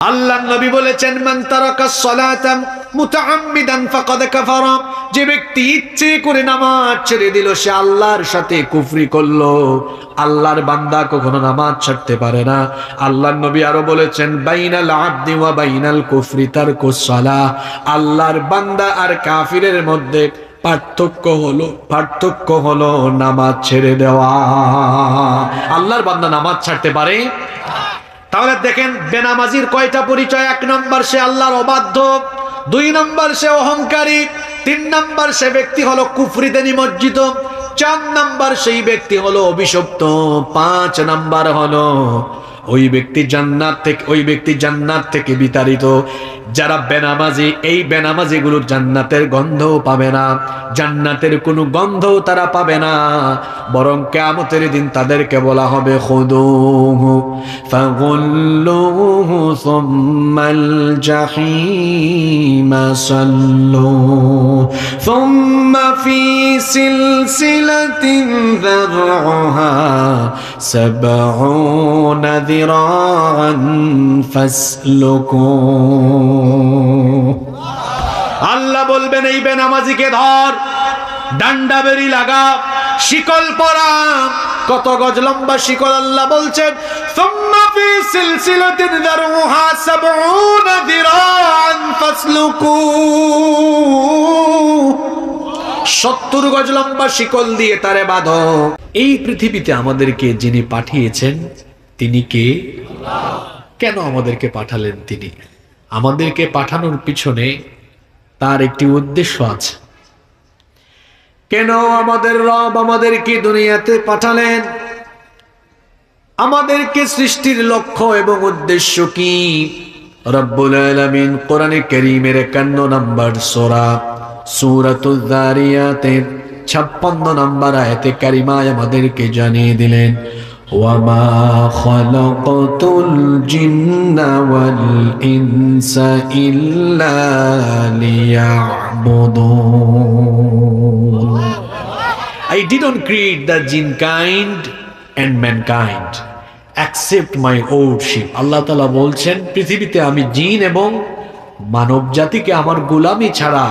আল্লাহর নবী বলেছেন, মান তারাকাস সালাতা মুতাআম্মিদান ফাকাদ কাফারা, যে ব্যক্তি ইচ্ছে করে নামাজ ছেড়ে দিল সে আল্লাহর সাথে কুফরি করলো। আল্লাহর বান্দা কখনো নামাজ ছাড়তে পারে না। আল্লাহর নবী আরো বলেছেন, বাইনাল আবদি ওয়া বাইনাল কুফরি তারকুস সালাহ, আল্লাহর বান্দা আর কাফিরের মধ্যে পার্থক্য হলো নামাজ ছেড়ে দেওয়া। আল্লাহর বান্দা নামাজ ছাড়তে পারে? তাহলে দেখেন বেনামাজির কয়টা পরিচয়? 1 নম্বর সে আল্লাহর অবাধ্য, 2 নম্বর সে অহংকারী, 3 নম্বর সে ব্যক্তি হলো কুফরিতে নিমজ্জিত, 4 নম্বর সেই ব্যক্তি হলো অভিশপ্ত, 5 নম্বর হলো ওই ব্যক্তি জান্নাত থেকে বিতাড়িত। যারা বেনামাজি, এই বেনামাজি গুলোর জান্নাতের গন্ধও পাবে না, জান্নাতের কোনো গন্ধও তারা পাবে না, বরং কিয়ামতের দিন তাদেরকে বলা হবে খুদুহু ফাগুল্লুহু সুম্মাল জাহিমা সাল্লু সুম্মা ফি সিলসিলাতিন যারউহা সাবউনা যিরাআন ফাসলুকু। আল্লাহ বলবেন, এই বেনামাজিকে ধর, ডান্ডা বেরি লাগা, শিকল পরা। কত গজ লম্বা শিকল? আল্লাহ বলছেন, সুম্মা ফি সিলসিলাতিন যারউহা সাবউনা যিরাআন ফাসলুকু, 70 গজ লম্বা শিকল দিয়ে তারে বাঁধো। এই পৃথিবীতে আমাদেরকে যিনি পাঠিয়েছেন তিনি কে? কেন আমাদেরকে পাঠালেন তিনি? আমাদেরকে পাঠানোর পিছনে তার একটি উদ্দেশ্য আছে। কেন আমাদের রব আমাদেরকে দুনিয়াতে পাঠালেন? আমাদেরকে সৃষ্টির লক্ষ্য এবং উদ্দেশ্য কি? রব্বুল আলামিন কোরআনে কারীমের 51 নম্বর সূরাতুয যারিয়াতের 56 নম্বর আয়াতে কারিমায় আমাদেরকে জানিয়ে দিলেন, ওয়ামা খালাকাতুল জিন্না ওয়াল ইনসা ইল্লা লিয়া'বুদুন। I didn't create the jinn kind and mankind except my lordship. আল্লাহ তাআলা বলছেন, পৃথিবীতে আমি জিন এবং মানব জাতিকে আমার গোলামি ছাড়া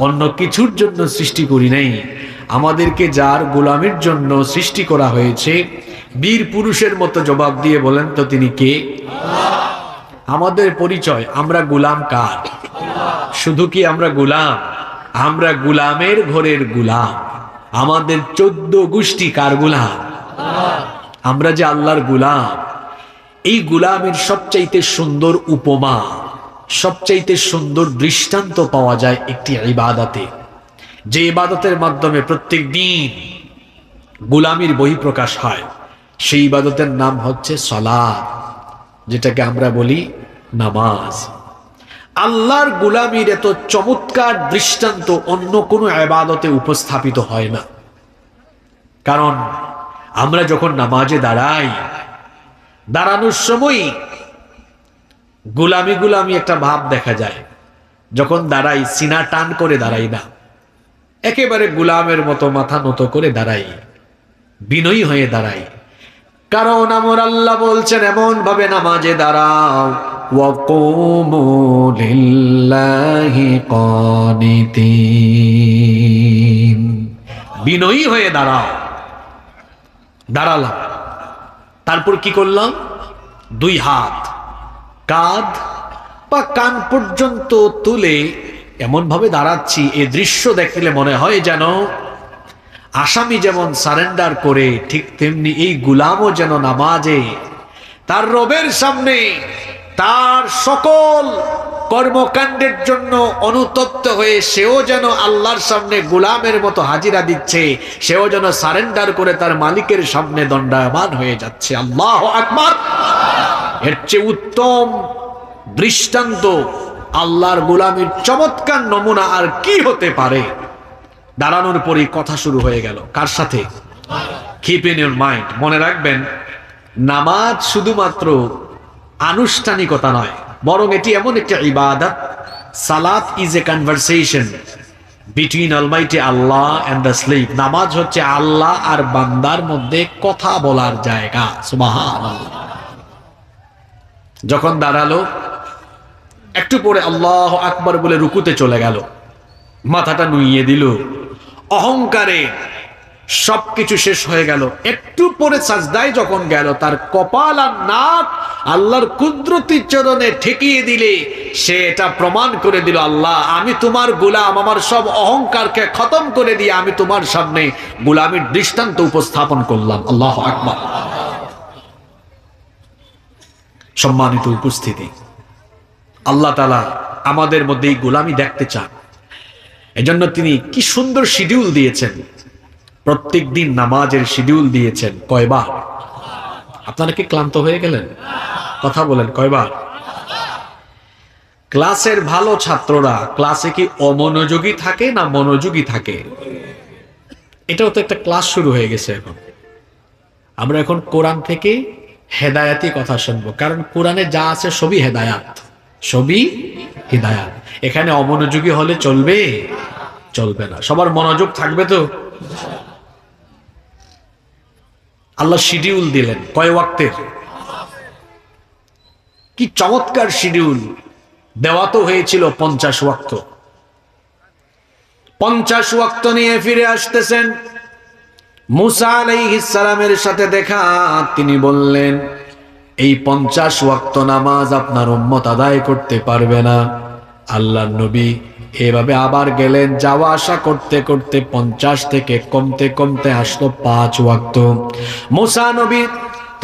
অন্য কিছুর জন্য সৃষ্টি করি নাই। আমাদেরকে যার গোলামির জন্য সৃষ্টি করা হয়েছে, বীর পুরুষের মতো জবাব দিয়ে বলেন তো তিনি কে? আমাদের পরিচয়, আমরা গোলাম কার? শুধু কি আমরা গোলাম? আমরা গোলামের ঘরের গোলাম। আমাদের 14 গোষ্ঠী কার গোলাম? আমরা যে আল্লাহর গোলাম। এই গোলামের সবচাইতে সুন্দর উপমা, সবচাইতে সুন্দর দৃষ্টান্ত পাওয়া যায় একটি ইবাদতে, যে ইবাদতের মাধ্যমে প্রত্যেক দিন গোলামির বহিঃপ্রকাশ হয়। সেই ইবাদতের নাম হচ্ছে সালাত, যেটাকে আমরা বলি নামাজ। আল্লাহর গোলামির এত চমৎকার দৃষ্টান্ত অন্য কোনো ইবাদতে উপস্থাপিত হয় না। কারণ আমরা যখন নামাজে দাঁড়াই, দাঁড়ানোর সময় গোলামি একটা ভাব দেখা যায়। যখন দাঁড়াই সিনা টান করে দাঁড়াই না, একেবারে গোলামের মতো মাথা নত করে দাঁড়াই, বিনয়ী হয়ে দাঁড়াই। কারণ আমার আল্লাহ বলছেন, এমন ভাবে নামাজে দাঁড়াও, ওয়াকুমু লিল্লাহি কানিতিন, বিনয়ী হয়ে দাঁড়াও। দাঁড়ালাম, তারপর কি করলাম? 2 হাত কাঁধ বা কান পর্যন্ত তুলে এমন ভাবে দাঁড়াচ্ছি, এ দৃশ্য দেখলে মনে হয় যেন আসামি যেমন সারেন্ডার করে, ঠিক তেমনি এই গোলামও যেন নামাজে তার রবের সামনে তার সকল কর্মকাণ্ডের জন্য অনুতপ্ত হয়ে সেও যেন আল্লাহর সামনে গোলামের মতো হাজিরা দিচ্ছে, সেও যেন সারেন্ডার করে তার মালিকের সামনে দণ্ডায়মান হয়ে যাচ্ছে। আল্লাহু আকবার! এর চেয়ে উত্তম দৃষ্টান্ত, আল্লাহর গোলামির চমৎকার নমুনা আর কি হতে পারে? দাঁড়ানোর পরই কথা শুরু হয়ে গেল। কার সাথে? কিপ ইন ইউর মাইন্ড, মনে রাখবেন, নামাজ শুধুমাত্র আনুষ্ঠানিকতা নয়, বরং এটি এমন একটা ইবাদত। সালাত is a conversation between almighty Allah and the slave. নামাজ হচ্ছে আল্লাহ আর বান্দার মধ্যে কথা বলার জায়গা। সুবহানাল্লাহ। যখন দাঁড়ালো একটু পরে আল্লাহু আকবার বলে রুকুতে চলে গেল, মাথাটা নুইয়ে দিল, অহংকারে সবকিছু শেষ হয়ে গেল। একটু পরে সাজদায় যখন গেল, তার কপাল আর নাক আল্লাহর কুদরতি চরণে ঠেকিয়ে দিলে সে এটা প্রমাণ করে দিল, আল্লাহ আমি তোমার গোলাম, আমার সব অহংকারকে খতম করে দিয়ে আমি তোমার সামনে গোলামের দৃষ্টান্ত উপস্থাপন করলাম। আল্লাহু আকবার। সম্মানিত উপস্থিতি, আল্লাহ তাআলা আমাদের মধ্যে এই গোলামি দেখতে চান। এজন্য তিনি কি সুন্দর শিডিউল দিয়েছেন, প্রত্যেক দিন নামাজের শিডিউল দিয়েছেন। কয়বার? আপনারা কি ক্লান্ত হয়ে গেলেন? কথা বলেন, কয়বার? ক্লাসের ভালো ছাত্ররা ক্লাসে কি অমনোযোগী থাকে না মনোযোগী থাকে? এটাও তো একটা ক্লাস শুরু হয়ে গেছে। এখন আমরা এখন কোরআন থেকে হেদায়াতি কথা শুনবো, কারণ কোরআনে যা আছে সবই হেদায়াত, সবই হিদায়াত। এখানে অমনোযোগী হলে চলবে? চলবে না। সবার মনোযোগ থাকবে তো? আল্লাহ শিডিউল দিলেন কয় ওয়াক্তের? কি চমৎকার শিডিউল! দেওয়া তো হয়েছিল 50 ওয়াক্ত। 50 ওয়াক্ত নিয়ে ফিরে আসতেছেন মুসা আলাইহিস সালামের সাথে দেখা। তিনি বললেন, এই 50 ওয়াক্ত নামাজ আপনার উম্মত আদায় করতে পারবে না। আল্লাহর নবী এভাবে আবার গেলেন, যাওয়া আসা করতে করতে 50 থেকে কমতে কমতে আসলো 5 ওয়াক্ত। মুসা নবী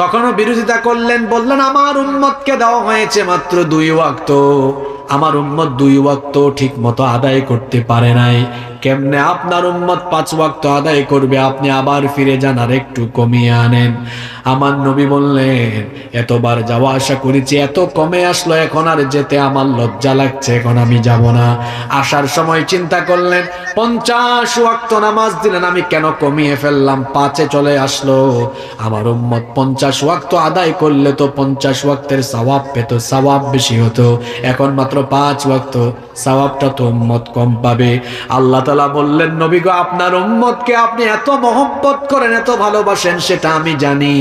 তখনও বিরোধিতা করলেন, বললেন আমার উম্মতকে দেওয়া হয়েছে মাত্র 2 ওয়াক্ত, আমার উম্মত 2 ওয়াক্ত ঠিক মতো আদায় করতে পারে নাই। কেমনে আপনার উম্মত 5 ওয়াক্ত আদায় করবে? আপনি আবার ফিরে যান আর একটু কমিয়ে আনেন। আমার নবী বললেন, এতবার যাওয়া আসা করেছি, এত কমে আসলো, এখন আর যেতে আমার লজ্জা লাগছে, এখন আমি যাব না। আসার সময় চিন্তা করলেন, 50 ওয়াক্ত নামাজ দিলেন, আমি কেন কমিয়ে ফেললাম? 5-এ চলে আসলো। আমার উম্মত 50 ওয়াক্ত আদায় করলে তো 50 ওয়াক্তের সওয়াব পেত, সওয়াব বেশি হতো। এখন মাত্র 5 ওয়াক্ত, সওয়াবটা তো উম্মত কম পাবে। আল্লাহ তাআলা বললেন, নবী গো, আপনার উম্মতকে আপনি এত মহব্বত করেন, এত ভালোবাসেন, সেটা আমি জানি।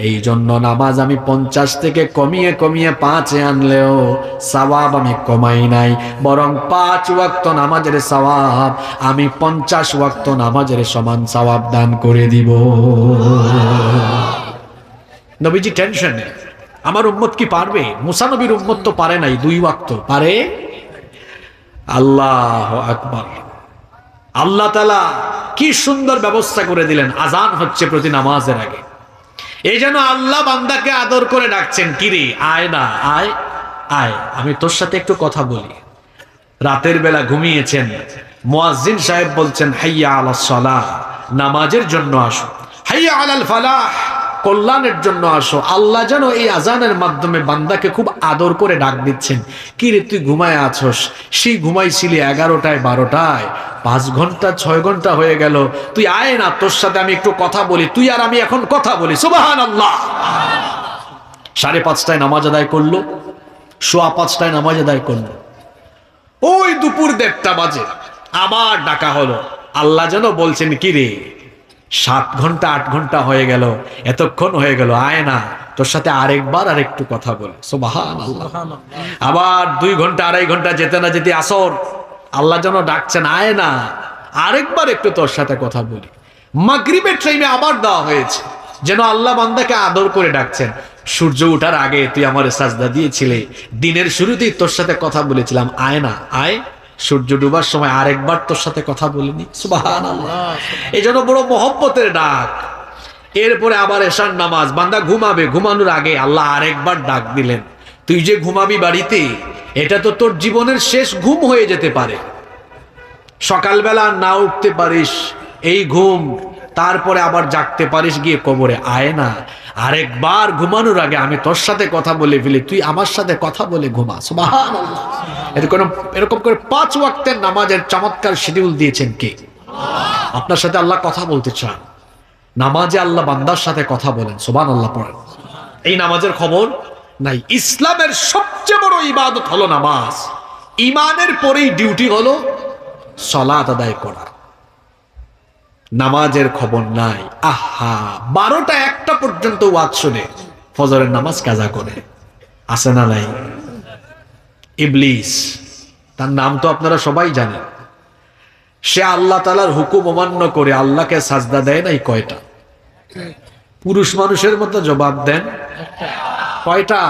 এই জন্য নামাজ আমি 50 থেকে কমিয়ে কমিয়ে 5-এ আনলেও সওয়াব আমি কমাই নাই, বরং 5 ওয়াক্ত নামাজের সওয়াব আমি 50 ওয়াক্ত নামাজের সমান সওয়াব দান করে দিব। নবীজি টেনশন নেই, আমার উম্মত কি পারবে? মুসা নবীর উম্মত তো পারে নাই, 2 ওয়াক্ত পারে। আল্লাহু আকবার। আল্লাহ তাআলা কি সুন্দর ব্যবস্থা করে দিলেন, আজান হচ্ছে প্রতি নামাজের আগে। এই যেন আল্লাহ বান্দাকে আদর করে ডাকছেন, কিরে আয় না, আয় আয়, আমি তোর সাথে একটু কথা বলি। রাতের বেলা ঘুমিয়েছেন, মুয়াজ্জিন সাহেব বলছেন, হাইয়া আলাস সালাহ, নামাজের জন্য আসো। হাইয়া আলাল ফালাহ, কল্যাণের জন্য আসো। আল্লাহ যেন এই আজানের মাধ্যমে বান্দাকে খুব আদর করে ডাক দিচ্ছেন, কি রে তুই ঘুমায় আছস? সেই ঘুমাইছিলি 11টায় 12টায়, 5 ঘন্টা 6 ঘন্টা হয়ে গেল, তুই আয় না, তোর সাথে আমি একটু কথা বলি, তুই আর আমি এখন কথা বলি। সুবহানাল্লাহ। 5:30টায় নামাজ আদায় করলো, 5:15টায় নামাজ আদায় করলো, ওই দুপুর 1:30টা বাজে আবার ডাকা হলো। আল্লাহ যেন বলছেন, কি রে 7 ঘন্টা 8 ঘন্টা হয়ে গেল, এতক্ষণ হয়ে গেল, আয় না, তোর সাথে আরেকবার আরেকটু কথা বলে। সুবহানাল্লাহ। আবার 2 ঘন্টা 2.5 ঘন্টা যেতে না যেতে আসর, আল্লাহ যেন ডাকছেন, আয় না, আরেকবার একটু তোর সাথে কথা বলি। মাগরিবের টাইমে আবার দেওয়া হয়েছে, যেন আল্লাহ বান্দাকে আদর করে ডাকছেন, সূর্য ওঠার আগে তুই আমার সাজদা দিয়েছিলে, দিনের শুরুতেই তোর সাথে কথা বলেছিলাম, আয় না, আয়। সূর্য ডুবার সময় আরেকবার তোর সাথে কথা বলিনি। সুবহানাল্লাহ। এই জন্য বড় মহব্বতের ডাক। এরপরে আবার এশার নামাজ, বান্দা ঘুমাবে, ঘুমানোর আগে আল্লাহ আরেকবার ডাক দিলেন, তুই যে ঘুমাবি বাড়িতে, এটা তো তোর জীবনের শেষ ঘুম হয়ে যেতে পারে, সকালবেলা না উঠতে পারিস এই ঘুম, তারপরে আবার জাগতে পারিস গিয়ে কবরে, আয় না, আরেকবার ঘুমানোর আগে আমি তোর সাথে কথা বলে ফেলি, তুই আমার সাথে কথা বলে ঘুমা। সুবহানাল্লাহ। এরকম করে 5 ওয়াক্তের নামাজের চমৎকার শিডিউল দিয়েছেন কে? আপনার সাথে আল্লাহ কথা বলতে চান, নামাজে আল্লাহ বান্দার সাথে কথা বলেন। সুবহানাল্লাহ পড়েন। এই নামাজের খবর নাই। ইসলামের সবচেয়ে বড় ইবাদত হলো নামাজ। ইমানের পরেই ডিউটি হলো সালাত আদায় করা। নামাজের খবর নাই। আহা, 12টা 1টা পর্যন্ত ওয়াজ শুনে ফজরের নামাজ কাজা করে, আছে না নাই? ইবলিস, তার নাম তো আপনারা সবাই জানেন। সে আল্লাহ তাআলার হুকুম অমান্য করে আল্লাহকে সাজদা দেয় নাই কয়টা? পুরুষ মানুষের মতো জবাব দেন, কয়টা?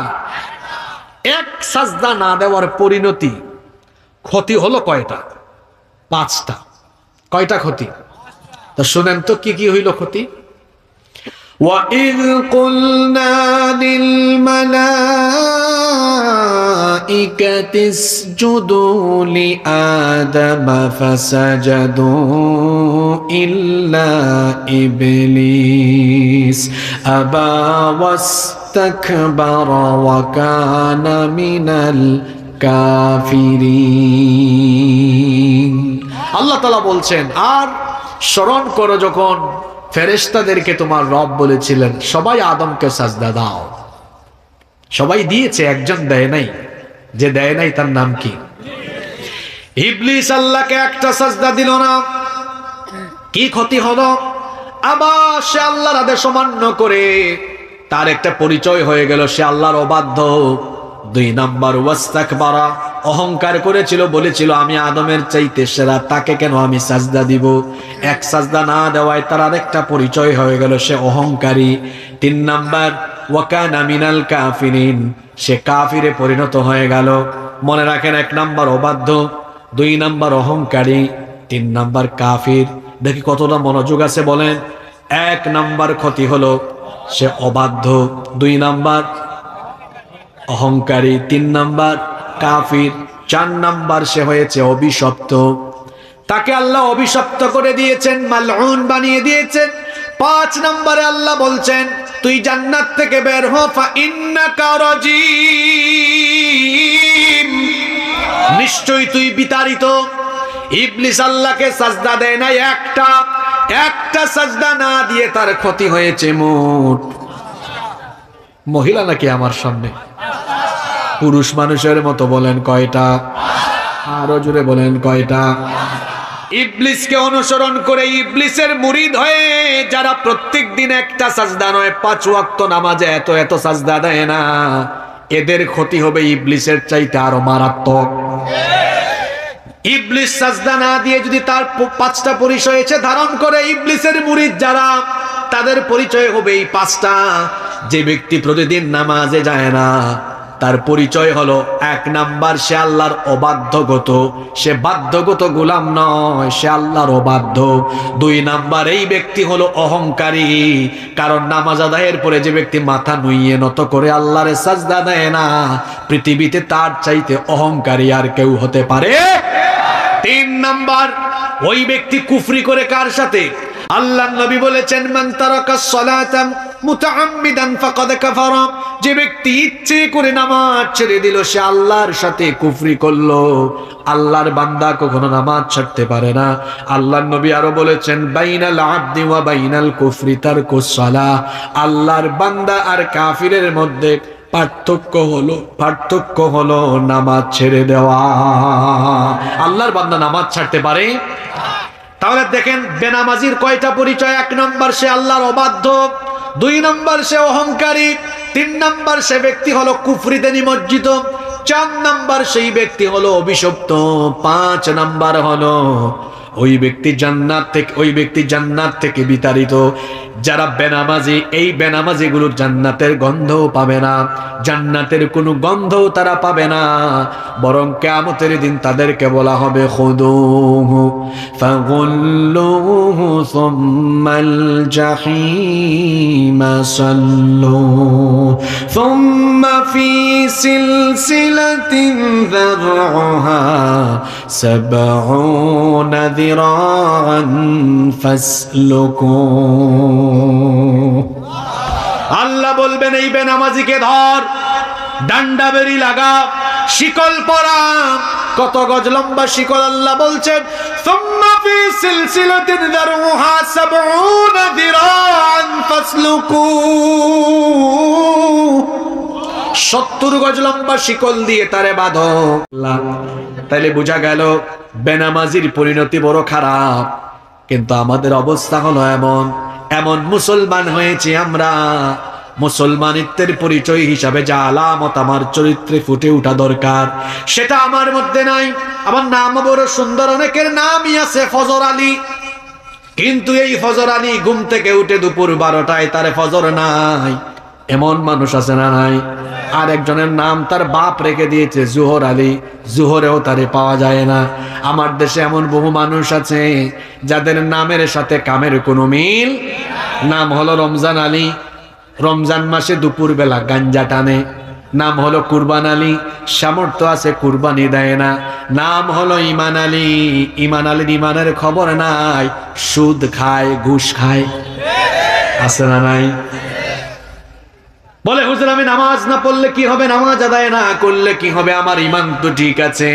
এক সাজদা না দেওয়ার পরিণতি ক্ষতি হলো কয়টা? 5টা। কয়টা ক্ষতি? তো শুনেন তো কি কি হইল ক্ষতি। وَإِذْ قُلْنَا لِلْمَلَائِكَةِ اسْجُدُوا لِآدَمَ فَسَجَدُوا إِلَّا إِبْلِيسَ أَبَى وَاسْتَكْبَرَ وَكَانَ مِنَ الْكَافِرِينَ। আল্লাহ তাআলা বলছেন, আর স্মরণ করো যখন ফেরেশতাদেরকে তোমার রব বলেছিলেন সবাই আদমকে সাজদা দাও। সবাই দিয়েছে, একজন দেয় নাই। যে দেয় নাই তার নাম কি? ইবলিস আল্লাহকে একটা সাজদা দিল না। কি ক্ষতি হলো? আবার সে আল্লাহর আদেশ অমান্য করে তার একটা পরিচয় হয়ে গেল সে আল্লাহর অবাধ্য। 2 নাম্বার ওয়াস্তাকবারা, অহংকার করেছিল, বলেছিল আমি আদমের চাইতে সেরা, তাকে কেন আমি সাজদা দিব। এক সাজদা না দেওয়ায় তার আরেকটা পরিচয় হয়ে গেল সে অহংকারী। 3 নাম্বার ওয়াকানা মিনাল কাফিরিন, সে কাফিরে পরিণত হয়ে গেল। মনে রাখেন, 1 নাম্বার অবাধ্য, 2 নাম্বার অহংকারী, 3 নাম্বার কাফির। দেখি কতটা মনোযোগ আছে বলেন। 1 নাম্বার ক্ষতি হলো সে অবাধ্য, 2 নাম্বার অহংকারী, 3 নাম্বার কাফির, 4 নাম্বার সে হয়েছে অভিশপ্ত। তাকে আল্লাহ অভিশপ্ত করে দিয়েছেন, মালউন বানিয়ে দিয়েছেন। 5 নম্বরে আল্লাহ বলছেন তুই জান্নাত থেকে বের হ, ফা ইন্নাকা রাজিম, নিশ্চয়ই তুই বিতাড়িত। ইবলিস আল্লাহকে সাজদা দেয় না, একটা সাজদা না দিয়ে তার ক্ষতি হয়েছে মোট। মহিলা নাকি আমার সামনে? পুরুষ মানুষের মতো বলেন কয়টা? আরো জোরে বলেন কয়টা? ইবলিসকে অনুসরণ করে ইবলিসের মুরিদ হয়ে যারা প্রত্যেক দিন একটা সাজদা নয় 5 ওয়াক্ত নামাজে এত সাজদা দেয় না, এদের ক্ষতি হবে ইবলিসের চাইতে আরো মারাত্মক। ইবলিস সাজদা না দিয়ে যদি তার 5টা পরিচয় ধারণ করে ইবলিসের মুরিদ যারা, তাদের পরিচয় হবে এই 5টা। যে ব্যক্তি প্রতিদিন নামাজে যায় না তার পরিচয় হলো 1 নাম্বার সে আল্লাহর অবাধ্যগত, সে বাধ্যগত গোলাম নয়, সে আল্লাহর অবাধ্য। 2 নাম্বার এই ব্যক্তি হলো অহংকারী, কারণ নামাজ আদায়ের পরে যে ব্যক্তি মাথা নুইয়ে নত করে আল্লাহরে সাজদা দেয় না, পৃথিবীতে তার চাইতে অহংকারী আর কেউ হতে পারে। 3 নাম্বার ওই ব্যক্তি কুফরি করে কার সাথে? আল্লাহর নবী বলেছেন মান তারাকাস সালাতা মুতাআম্মিদান ফাকাদ কাফারা, যে ব্যক্তি ইচ্ছে করে নামাজ ছেড়ে দিল সে আল্লাহর সাথে কুফরি করলো। আল্লাহর বান্দা কখনো নামাজ ছাড়তে পারে না। আল্লাহর নবী আরো বলেছেন বাইনাল আবদি ওয়া বাইনাল কুফরি তারকুস সালাহ, আল্লাহর বান্দা আর কাফিরের মধ্যে পার্থক্য হলো নামাজ ছেড়ে দেওয়া। আল্লাহর বান্দা নামাজ ছাড়তে পারে? তাহলে দেখেন বেনামাজির কয়টা পরিচয়? 1 নাম্বার সে আল্লাহর অবাধ্য, 2 নাম্বার সে অহংকারী, 3 নাম্বার সে ব্যক্তি হলো কুফরিতে নিমজ্জিত, 4 নাম্বার সেই ব্যক্তি হলো অভিশপ্ত, 5 নাম্বার হলো ওই ব্যক্তি জান্নাত থেকে বিতাড়িত। যারা বেনামাজি, এই বেনামাজি গুলোর জান্নাতের গন্ধও পাবে না, জান্নাতের কোনো গন্ধও তারা পাবে না, বরং কিয়ামতের দিন তাদেরকে বলা হবে খুদুহু ফাগুল্লুহু সুম্মাল জাহিমা সাল্লু সুম্মা ফি সিলসিলাতিন যারউহা 70 যিরাআন ফাসলুকু। আল্লাহ বলবেন এই বেনামাজিকে ধর, ডান্ডা বেরি লাগা, শিকল পরা। কত গজ লম্বা শিকল? আল্লাহ বলছেন সুম্মা ফি সিলসিলাতিন যারউহা 70 যিরাআন ফাসলুকু, 70 গজ লম্বা শিকল দিয়ে তারে বাঁধো। তাইলে বোঝা গেল বেনামাজির পরিণতি বড় খারাপ। কিন্তু আমাদের অবস্থা হলো এমন মুসলমান হয়েছি আমরা, মুসলমানিত্বের পরিচয় হিসাবে যা আলামত আমার চরিত্রে ফুটে ওঠা দরকার সেটা আমার মধ্যে নাই। আমার নাম বড় সুন্দর, অনেকের নামই আছে ফজর আলী, কিন্তু এই ফজর আলী ঘুম থেকে উঠে দুপুর 12টায় তার ফজর নাই, এমন মানুষ আছে না নাই? আর একজনের নাম তার বাপ রেখে দিয়েছে জোহর আলী, জোহরেও তারে পাওয়া যায় না। আমার দেশে এমন বহু মানুষ আছে যাদের নামের সাথে কামের কোনো মিল। নাম হলো রমজান আলী, রমজান মাসে দুপুর বেলা গাঞ্জা টানে। নাম হলো কুরবান আলী, সামর্থ্য আছে কুরবানি দেয় না। নাম হলো ইমান আলী, ইমান আলীর ইমানের খবর নাই, সুদ খায়, ঘুষ খায়, আছে না নাই? বলে হুজুর আমি নামাজ না পড়লে কি হবে, নামাজ আদায় না করলে কি হবে, আমার ইমান তো ঠিক আছে।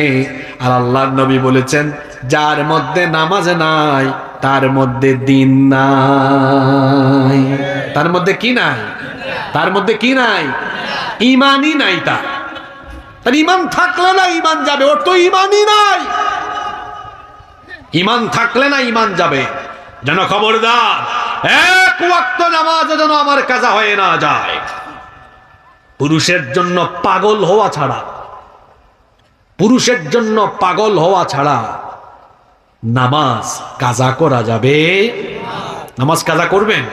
আর আল্লাহর নবী বলেছেন যার মধ্যে নামাজ নাই তার মধ্যে দিন নাই। তার মধ্যে কি নাই? তার মধ্যে কি নাই? ইমানই নাই। তার ইমান থাকলে না ইমান যাবে, ওর তো ইমানই নাই। ইমান থাকলে না ইমান যাবে। যেন খবরদার এক ওয়াক্ত নামাজ যেন আমার কাজা হয়ে না যায়। পুরুষের জন্য পাগল হওয়া ছাড়া, পুরুষের জন্য পাগল হওয়া ছাড়া নামাজ কাজা করা যাবে? নামাজ কাজা করবেন?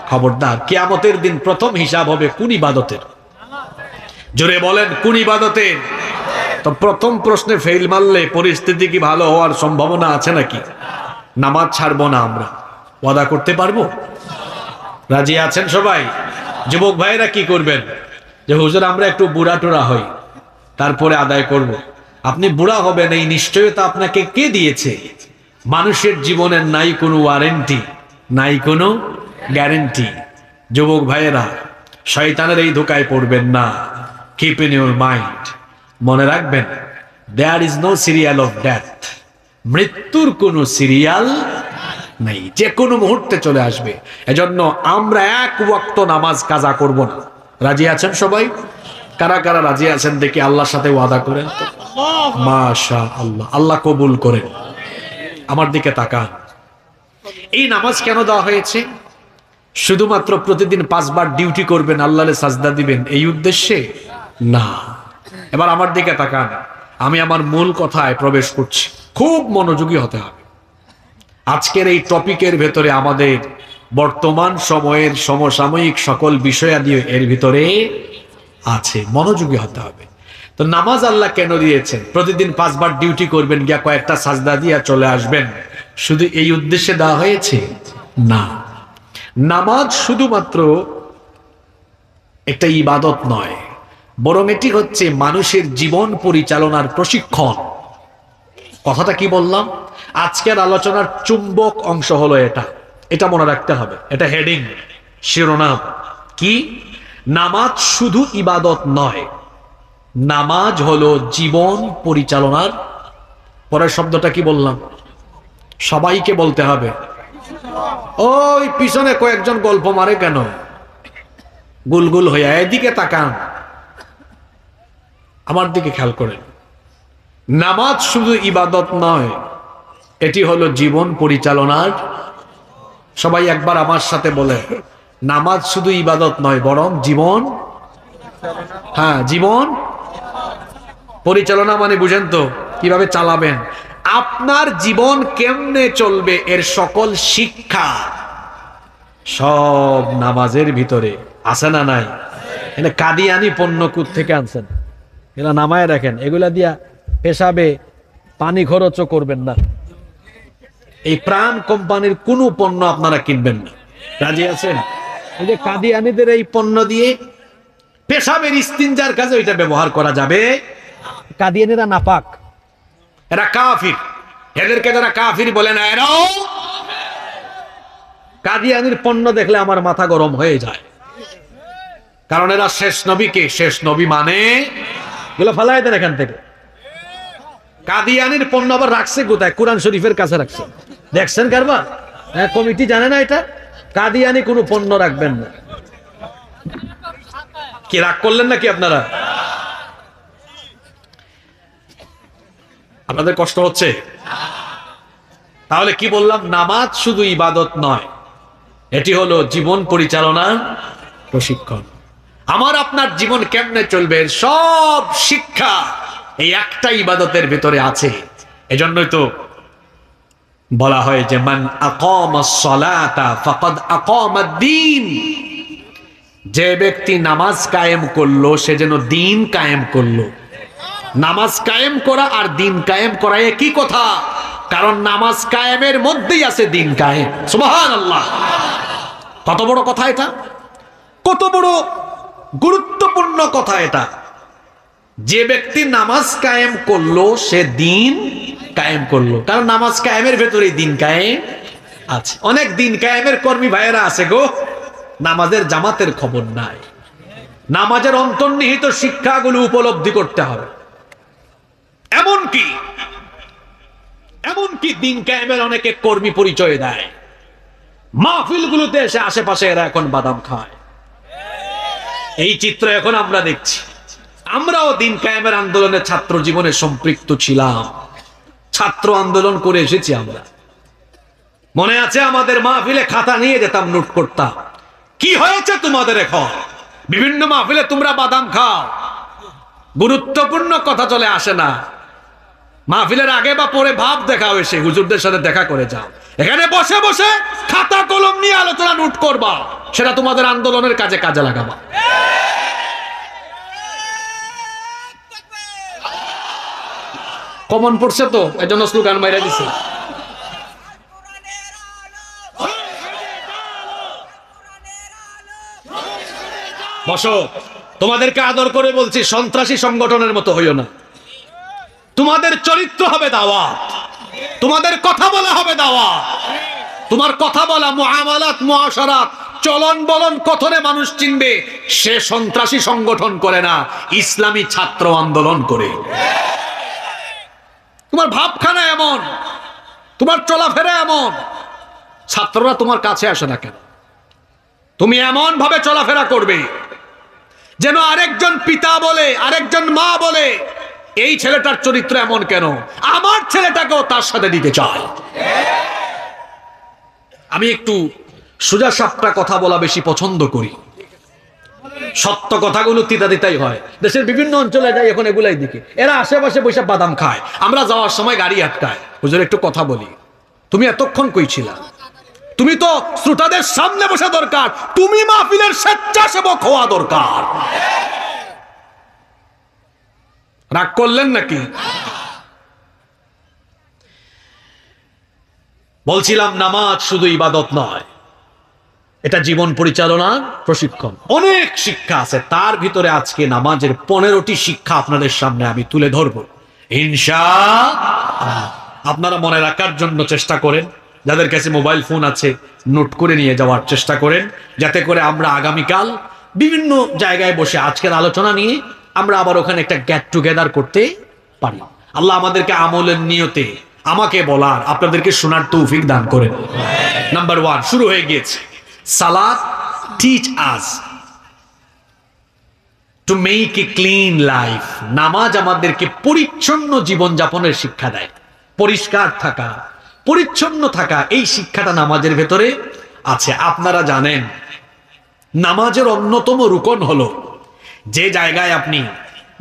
খবরদার, কিয়ামতের দিন প্রথম হিসাব হবে কোন ইবাদতের? জোরে বলেন, কোন ইবাদতের? তো প্রথম প্রশ্নে ফেল মারলে পরিস্থিতি কি ভালো হওয়ার সম্ভাবনা আছে নাকি? নামাজ ছাড়বো না আমরা, ওয়াদা করতে পারবো? রাজি আছেন সবাই? যুবক ভাইরা কি করবেন? যে হুজুর আমরা একটু বুড়া টুরা হই, তারপরে আদায় করব। আপনি বুড়া হবেন এই নিশ্চয়তা আপনাকে কে দিয়েছে? মানুষের জীবনের নাই কোনো ওয়ারেন্টি, নাই কোনো গ্যারেন্টি। যুবক ভাইয়েরা শয়তানের এই ধোকায় পড়বেন না। কিপ ইন ইউর মাইন্ড, মনে রাখবেন there is no serial of death. মৃত্যুর কোনো সিরিয়াল নেই, যে কোনো মুহূর্তে চলে আসবে। এজন্য আমরা এক ওয়াক্ত নামাজ কাজা করব না। রাজি আছেন সবাই? কারা কারা রাজি আছেন দেখি আল্লাহর সাথে ওয়াদা করেন তো। মাশাআল্লাহ, আল্লাহ কবুল করেন। আমার দিকে তাকান। এই নামাজ কেন দেওয়া হয়েছে? শুধুমাত্র প্রতিদিন 5 বার ডিউটি করবেন, আল্লাহরে সাজদা দিবেন এই উদ্দেশ্যে না। এবার আমার দিকে তাকান, আমি আমার মূল কথায় প্রবেশ করছি। খুব মনোযোগী হতে হবে। আজকের এই টপিকের ভেতরে আমাদের বর্তমান সময়ের সমসাময়িক সকল বিষয়াদি এর ভিতরে আছে, মনোযোগী হতে হবে। তো নামাজ আল্লাহ কেন দিয়েছেন? প্রতিদিন 5 বার ডিউটি করবেন, গিয়া কয়েকটা সাজদা দিয়া চলে আসবেন, শুধু এই উদ্দেশ্যে দেওয়া হয়েছে না। নামাজ শুধুমাত্র একটা ইবাদত নয়, বরং এটি হচ্ছে মানুষের জীবন পরিচালনার প্রশিক্ষণ। কথাটা কি বললাম? আজকের আলোচনার চুম্বক অংশ হলো এটা, এটা মনে রাখতে হবে। এটা হেডিং, শিরোনাম কি? নামাজ শুধু ইবাদত নয়, নামাজ হলো জীবন পরিচালনার। পরের শব্দটা কি বললাম? সবাইকে বলতে হবে। ওই পিছনে কয়েকজন গল্প মারে কেন? গুলগুল হইয়া এদিকে তাকান, আমার দিকে খেয়াল করেন। নামাজ শুধু ইবাদত নয়, এটি হলো জীবন পরিচালনার। সবাই একবার আমার সাথে বলে, নামাজ শুধু ইবাদত নয় বরং জীবন, হ্যাঁ জীবন পরিচালনা। মানে বুঝেন তো কিভাবে চালাবেন, আপনার জীবন কেমনে চলবে এর সকল শিক্ষা সব নামাজের ভিতরে আছে না নাই? এখানে কাদিয়ানি পণ্য কুত থেকে আনছেন, এগুলা নামায় রাখেন, এগুলা দিয়া পেশাবে পানি খরচও করবেন না। এই প্রাণ কোম্পানির কোনো পণ্য আপনারা কিনবেন না। রাজি আছেন? এই যে কাদিয়ানিদের এই পণ্য দিয়ে পেশাবের ইস্তিনজার কাজে এটা ব্যবহার করা যাবে। কাদিয়ানিরা নাপাক, এরা কাফির। এদেরকে যারা কাফির বলে না, এরাও কাদিয়ানির পণ্য দেখলে আমার মাথা গরম হয়ে যায়। কারণ এরা শেষ নবীকে, শেষ নবী মানে এগুলো ফালাই দেন এখান থেকে। কাদিয়ানির পণ্য আবার রাখছে কোথায়? কোরআন শরীফের কাছে রাখছে। দেখছেন কারবার? কমিটি জানে না এটা? কাদিয়ানি কোনো পণ্য রাখবেন না। কি রাগ করলেন নাকি আপনারা? আপনাদের কষ্ট হচ্ছে? তাহলে কি বললাম? নামাজ শুধু ইবাদত নয়, এটি হলো জীবন পরিচালনার প্রশিক্ষণ। আমার আপনার জীবন কেমনে চলবে সব শিক্ষা এই একটা ইবাদতের ভিতরে আছে। এজন্যই তো বলা হয় যে মান আকামাস সালাতা ফাকাদ আকামাদ-দ্বীন, যে ব্যক্তি নামাজ কায়েম করলো সে যেন দিন কায়েম করলো। নামাজ কায়েম করা আর দিন কায়েম করা একই কথা, কারণ নামাজ কায়েমের মধ্যেই আছে দিন কায়েম। সুবহানাল্লাহ, কত বড় কথা এটা, কত বড় গুরুত্বপূর্ণ কথা এটা। যে ব্যক্তি নামাজ কায়েম করলো সে দিন কায়েম করলো, কারণ নামাজ কায়েমের ভেতরেই দিন কায়েম আছে। অনেক দিন কায়েমের কর্মী ভাইয়েরা আছে গো, নামাজের জামাতের খবর নাই। নামাজের অন্তর্নিহিত শিক্ষাগুলো উপলব্ধি করতে হবে। এমনকি দিন কায়েমের অনেকে কর্মী পরিচয় দেয়, মাহফিলগুলোতে এসে আশেপাশে এরা এখন বাদাম খায়। এই চিত্র এখন আমরা দেখছি। আমরাও দিন কায়েমের আন্দোলনে ছাত্র জীবনে সম্পৃক্ত ছিলাম, ছাত্র আন্দোলন করে এসেছি আমরা। মনে আছে আমাদের মাহফিলে খাতা নিয়ে যেতাম, নোট করতাম। কি হয়েছে তোমাদের এখন? বিভিন্ন মাহফিলে তোমরা বাদাম খাও, গুরুত্বপূর্ণ কথা চলে আসে না। মাহফিলের আগে বা পরে ভাব দেখাও, এসে হুজুরদের সাথে দেখা করে যাও। এখানে বসে বসে খাতা কলম নিয়ে আলোচনা নোট করবা, সেটা তোমাদের আন্দোলনের কাজে কাজে লাগাবা। কমন পড়ছে তো, এজন্য স্লোগান মাইরা দিছে। বসো, তোমাদেরকে আদর করে বলছি, সন্ত্রাসী সংগঠনের মতো হইও না। তোমাদের চরিত্র হবে দাওয়াত, তোমাদের কথা বলা হবে দাওয়াত। তোমার কথা বলা, মুআমালাত, মুআশারাত, চলন বলন, কথনে মানুষ চিনবে। সে সন্ত্রাসী সংগঠন করে না, ইসলামী ছাত্র আন্দোলন করে। তোমার ভাবখানা এমন, তোমার চলাফেরা এমন, ছাত্ররা তোমার কাছে আসে না কেন? তুমি এমন ভাবে চলাফেরা করবে যেন আরেকজন পিতা বলে, আরেকজন মা বলে, এই ছেলেটার চরিত্র এমন কেন, আমার ছেলেটাকেও তার সাথে দিতে চায়। আমি একটু সোজা সাপটা কথা বলা বেশি পছন্দ করি। সত্য কথাগুলো তিতা তিতাই হয়। দেশের বিভিন্ন অঞ্চলে যাই এখন এগুলাই দেখি, এরা আশেপাশে বৈশাখ বাদাম খায়। আমরা যাওয়ার সময় গাড়ি আটকায়, হুজুর একটু কথা বলি। তুমি এতক্ষণ কই ছিলা? তুমি তো শ্রোতাদের সামনে বসা দরকার, তুমি মাহফিলের স্বেচ্ছাসেবক হওয়া দরকার। রাগ করলেন নাকি? বলছিলাম নামাজ শুধু ইবাদত নয়, এটা জীবন পরিচালনার প্রশিক্ষণ। অনেক শিক্ষা আছে, তার ভিতরে আজকে নামাজের 15টি শিক্ষা আপনাদের সামনে আমি তুলে ধরব ইনশাআল্লাহ। আপনারা মনে রাখার জন্য চেষ্টা করেন, যাদের কাছে মোবাইল ফোন আছে নোট করে নিয়ে যাওয়ার চেষ্টা করেন, যাতে করে আমরা আগামীকাল বিভিন্ন জায়গায় বসে আজকের আলোচনা নিয়ে আমরা আবার ওখানে একটা গেট টুগেদার করতে পারি। আল্লাহ আমাদেরকে আমলের নিয়তে আমাকে বলার, আপনাদেরকে শোনার তৌফিক দান করেন। নাম্বার 1 শুরু হয়ে গিয়েছে। সালাত teach us to make a clean life. নামাজ আমাদেরকে পরিচ্ছন্ন জীবন যাপনের শিক্ষা দেয়। পরিষ্কার থাকা, পরিচ্ছন্ন থাকা, এই শিক্ষাটা নামাজের ভেতরে আছে। আপনারা জানেন নামাজের অন্যতম রুকন হলো, যে জায়গায় আপনি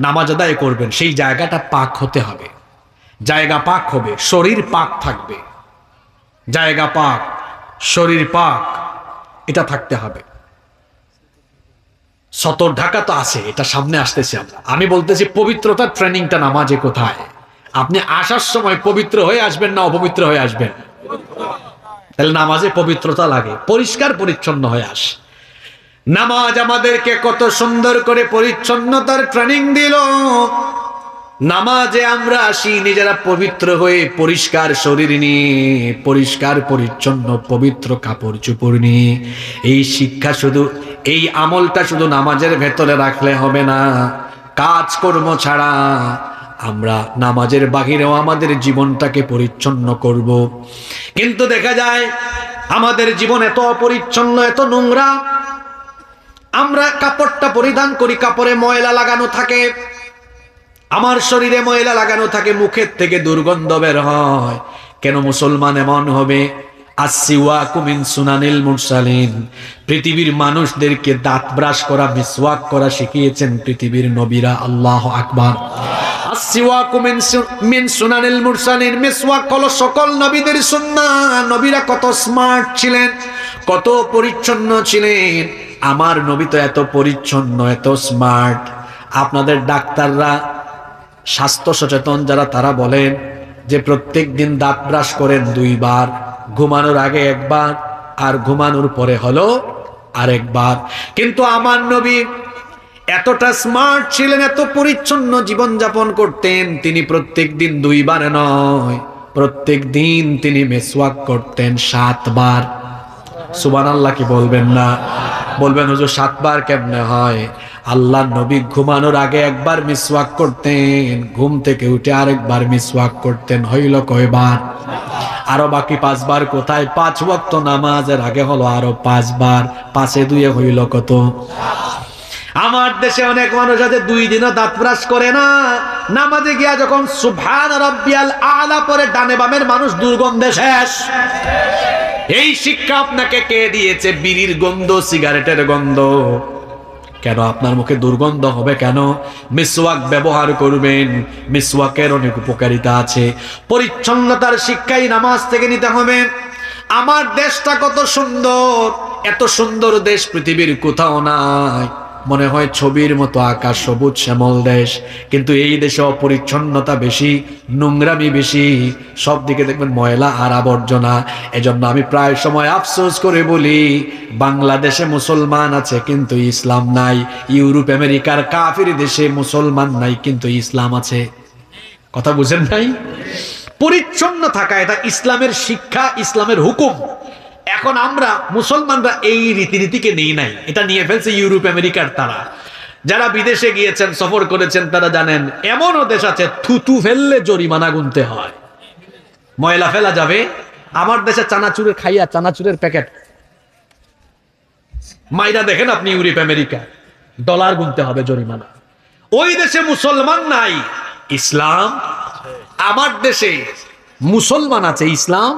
নামাজ আদায় করবেন সেই জায়গাটা পাক হতে হবে। জায়গা পাক হবে, শরীর পাক থাকবে। জায়গা পাক, শরীর পাক, এটা থাকতে হবে। সতর ঢাকা তো আছে, এটা সামনে আসতেছে। আমি বলতেছি পবিত্রতার ট্রেনিংটা নামাজে কোথায়? আপনি আসার সময় পবিত্র হয়ে আসবেন না অপবিত্র হয়ে আসবেন? তাহলে নামাজে পবিত্রতা লাগে, পরিষ্কার পরিচ্ছন্ন হয়ে আস। নামাজ আমাদেরকে কত সুন্দর করে পরিচ্ছন্নতার ট্রেনিং দিল। নামাজে আমরা আসি নিজেরা পবিত্র হয়ে, পরিষ্কার শরীর নিয়ে, পরিষ্কার পরিচ্ছন্ন পবিত্র কাপড় চোপড় নিয়ে। এই শিক্ষা শুধু, এই আমলটা শুধু নামাজের ভেতরে রাখলে হবে না। কাজকর্ম ছাড়া আমরা নামাজের বাহিরেও আমাদের জীবনটাকে পরিচ্ছন্ন করব। কিন্তু দেখা যায় আমাদের জীবন এত অপরিচ্ছন্ন, এত নোংরা। আমরা কাপড়টা পরিধান করি, কাপড়ে ময়লা লাগানো থাকে, আমার শরীরে ময়লা লাগানো থাকে, মুখের থেকে দুর্গন্ধ বের হয়। কেন মুসলমান এমন হবে? আসসিওয়াকু মিন সুনানিল মুরসালিন, পৃথিবীর মানুষদেরকে দাঁত ব্রাশ করা, মিসওয়াক করা শিখিয়েছেন পৃথিবীর নবীরা। আল্লাহু আকবার। আসসিওয়াকু মিন সুনানিল মুরসালিন, মিসওয়াক হলো সকল নবীদের সুন্নাহ। নবীরা কত স্মার্ট ছিলেন, কত পরিচ্ছন্ন ছিলেন। আমার নবী তো এত পরিচ্ছন্ন, এত স্মার্ট। আপনাদের ডাক্তাররা, স্বাস্থ্য সচেতন যারা, তারা বলেন যে প্রত্যেক দিন দাঁত ব্রাশ করেন 2 বার, ঘুমানোর আগে 1 বার আর ঘুমানোর পরে হলো আরেকবার। কিন্তু আমার নবী এতটা স্মার্ট ছিলেন, এত পরিচ্ছন্ন জীবন যাপন করতেন, তিনি প্রত্যেক দিন 2 বার নয়, প্রত্যেক দিন তিনি মিসওয়াক করতেন 7 বার। সুবহানাল্লাহ কি বলবেন না? বলবেন হুজুর 7 বার কেমনে হয়? আল্লাহ নবী ঘুমানোর আগে 1 বার মিসওয়াক করতেন, ঘুম থেকে উঠে আরেকবার মিসওয়াক করতেন। হইল কয়বার? আরো বাকি 5 বার কোথায়? 5 ওয়াক্ত নামাজের আগে হলো আরো 5 বার। 5 এ 2 হইল কত? আমার দেশে অনেক মানুষ আছে 2 দিনও দাঁত ব্রাশ করে না। নামাজে গিয়া যখন সুবহান রাব্বিয়াল আলা পরে ডানে বামের মানুষ দুর্গন্ধে শেষ। এই শিক্ষা আপনাকে কে দিয়েছে? বিড়ির গন্ধ, সিগারেটের গন্ধ। কেন আপনার মুখে দুর্গন্ধ হবে কেন? মিসওয়াক ব্যবহার করবেন, মিসওয়াকের অনেক উপকারিতা আছে। পরিচ্ছন্নতার শিক্ষাই নামাজ থেকে নিতে হবে। আমার দেশটা কত সুন্দর, এত সুন্দর দেশ পৃথিবীর কোথাও নাই। মনে হয় ছবির মতো আকাশ, সবুজ শ্যামল দেশ, কিন্তু এই দেশে অপরিচ্ছন্নতা বেশি, নোংরামি বেশি, সব দিকে দেখবেন ময়লা আর আবর্জনা। এজন্য আমি প্রায় সময় আফসোস করে বলি, বাংলাদেশে মুসলমান আছে কিন্তু ইসলাম নাই। ইউরোপ আমেরিকার কাফির দেশে মুসলমান নাই কিন্তু ইসলাম আছে। কথা বুঝেন নাই? পরিচ্ছন্ন থাকা এটা ইসলামের শিক্ষা, ইসলামের হুকুম। এখন আমরা মুসলমানরা এই রীতিনীতিকে নেই নাই, এটা নিয়ে ফেলছে ইউরোপ আমেরিকার তারা। যারা বিদেশে গিয়েছেন, সফর করেছেন, তারা জানেন এমনও দেশ আছে থুতু ফেললে জরিমানা গুনতে হয়, ময়লা ফেলা যাবে। আমার দেশে চানাচুরের খাইয়া চানাচুরের প্যাকেট মাইরা দেখেন আপনি ইউরোপ আমেরিকা, ডলার গুনতে হবে জরিমানা। ওই দেশে মুসলমান নাই, ইসলাম। আমার দেশে মুসলমান আছে, ইসলাম।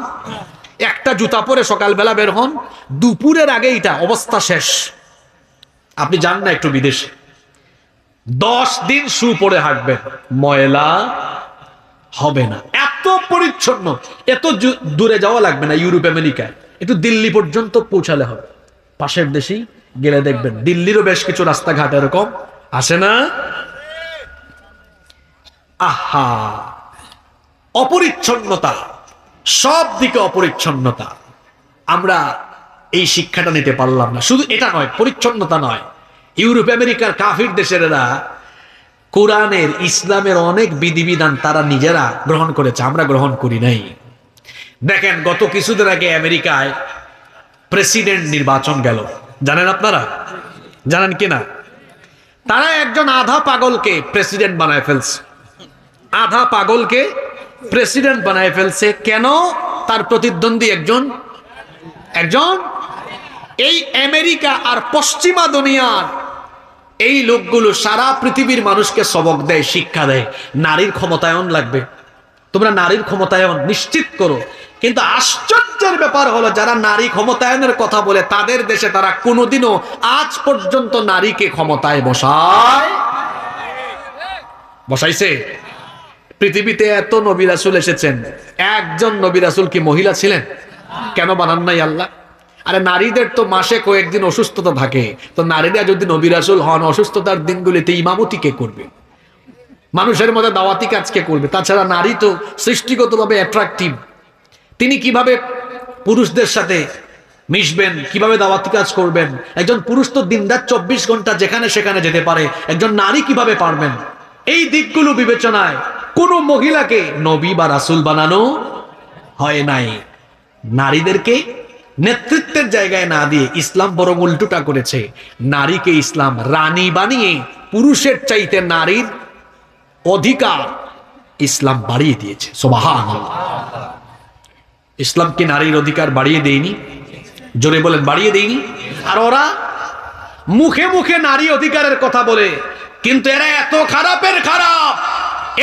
একটা জুতা পরে সকালবেলা বের হন, দুপুরের আগে এটা অবস্থা শেষ। আপনি যান না একটু বিদেশে, 10 দিন শু পরে হাঁটবেন, ময়লা হবে না, এত পরিচ্ছন্ন। এত দূরে যাওয়া লাগবে না ইউরোপ আমেরিকায়, একটু দিল্লি পর্যন্ত পৌঁছালে হবে। পাশের দেশেই গেলে দেখবেন দিল্লিরও বেশ কিছু রাস্তাঘাট এরকম আছে না? আহা, অপরিচ্ছন্নতা, সব দিকে অপরিচ্ছন্নতা। আমরা এই শিক্ষাটা নিতে পারলাম না। শুধু এটা নয়, পরিচ্ছন্নতা নয়, ইউরোপ আমেরিকার কাফির দেশের এরা কোরআনের, ইসলামের অনেক বিধিবিধান তারা নিজেরা গ্রহণ করেছে, আমরা গ্রহণ করি নাই। দেখেন গত কিছুদিন আগে আমেরিকায় প্রেসিডেন্ট নির্বাচন গেল, জানেন আপনারা? জানেন কিনা? তারা একজন আধা পাগলকে প্রেসিডেন্ট বানায় ফেলছে, আধা পাগলকে প্রেসিডেন্ট বানায় ফেলছে। কেন? তার প্রতিদ্বন্দ্বী একজন এই আমেরিকা আর পশ্চিমা দুনিয়ার এই লোকগুলো সারা পৃথিবীর মানুষকে সবক দেয়, শিক্ষা দেয়, নারীর ক্ষমতায়ন লাগবে, তোমরা নারীর ক্ষমতায়ন নিশ্চিত করো। কিন্তু আশ্চর্যের ব্যাপার হলো, যারা নারী ক্ষমতায়নের কথা বলে তাদের দেশে তারা কোনোদিনও আজ পর্যন্ত নারীকে ক্ষমতায় বসাইছে? পৃথিবীতে এত নবী রাসূল এসেছেন, একজন নবী রাসূল কি মহিলা ছিলেন? কেন বানান নাই আল্লাহ? আরে নারীদের তো মাসে কয়েকদিন অসুস্থতা থাকে, তো নারীরা যদি নবী রাসূল হন, অসুস্থতার দিনগুলিতে ইমামতি কে করবে? মানুষের মধ্যে দাওয়াতি কাজ কে করবে? তাছাড়া নারী তো সৃষ্টিগতভাবে অ্যাট্রাকটিভ, তিনি কিভাবে পুরুষদের সাথে মিশবেন, কিভাবে দাওয়াতি কাজ করবেন? একজন পুরুষ তো দিনরাত 24 ঘন্টা যেখানে সেখানে যেতে পারে, একজন নারী কিভাবে পারবেন? এই দিকগুলো বিবেচনায় কোন মহিলাকে নবী বা রাসূল বানানো হয় নাই। নারীদেরকে নেতৃত্বের জায়গায় না দিয়ে ইসলাম বরং উল্টোটা করেছে, নারীকে ইসলাম রানী বানিয়ে পুরুষের চাইতে নারীর অধিকার ইসলাম বাড়িয়ে দিয়েছে। সুবহানাল্লাহ। ইসলাম কি নারীর অধিকার বাড়িয়ে দেয়নি? জোরে বলেন, বাড়িয়ে দেয়নি? আর ওরা মুখে মুখে নারী অধিকারের কথা বলে, কিন্তু এরা এত খারাপের খারাপ,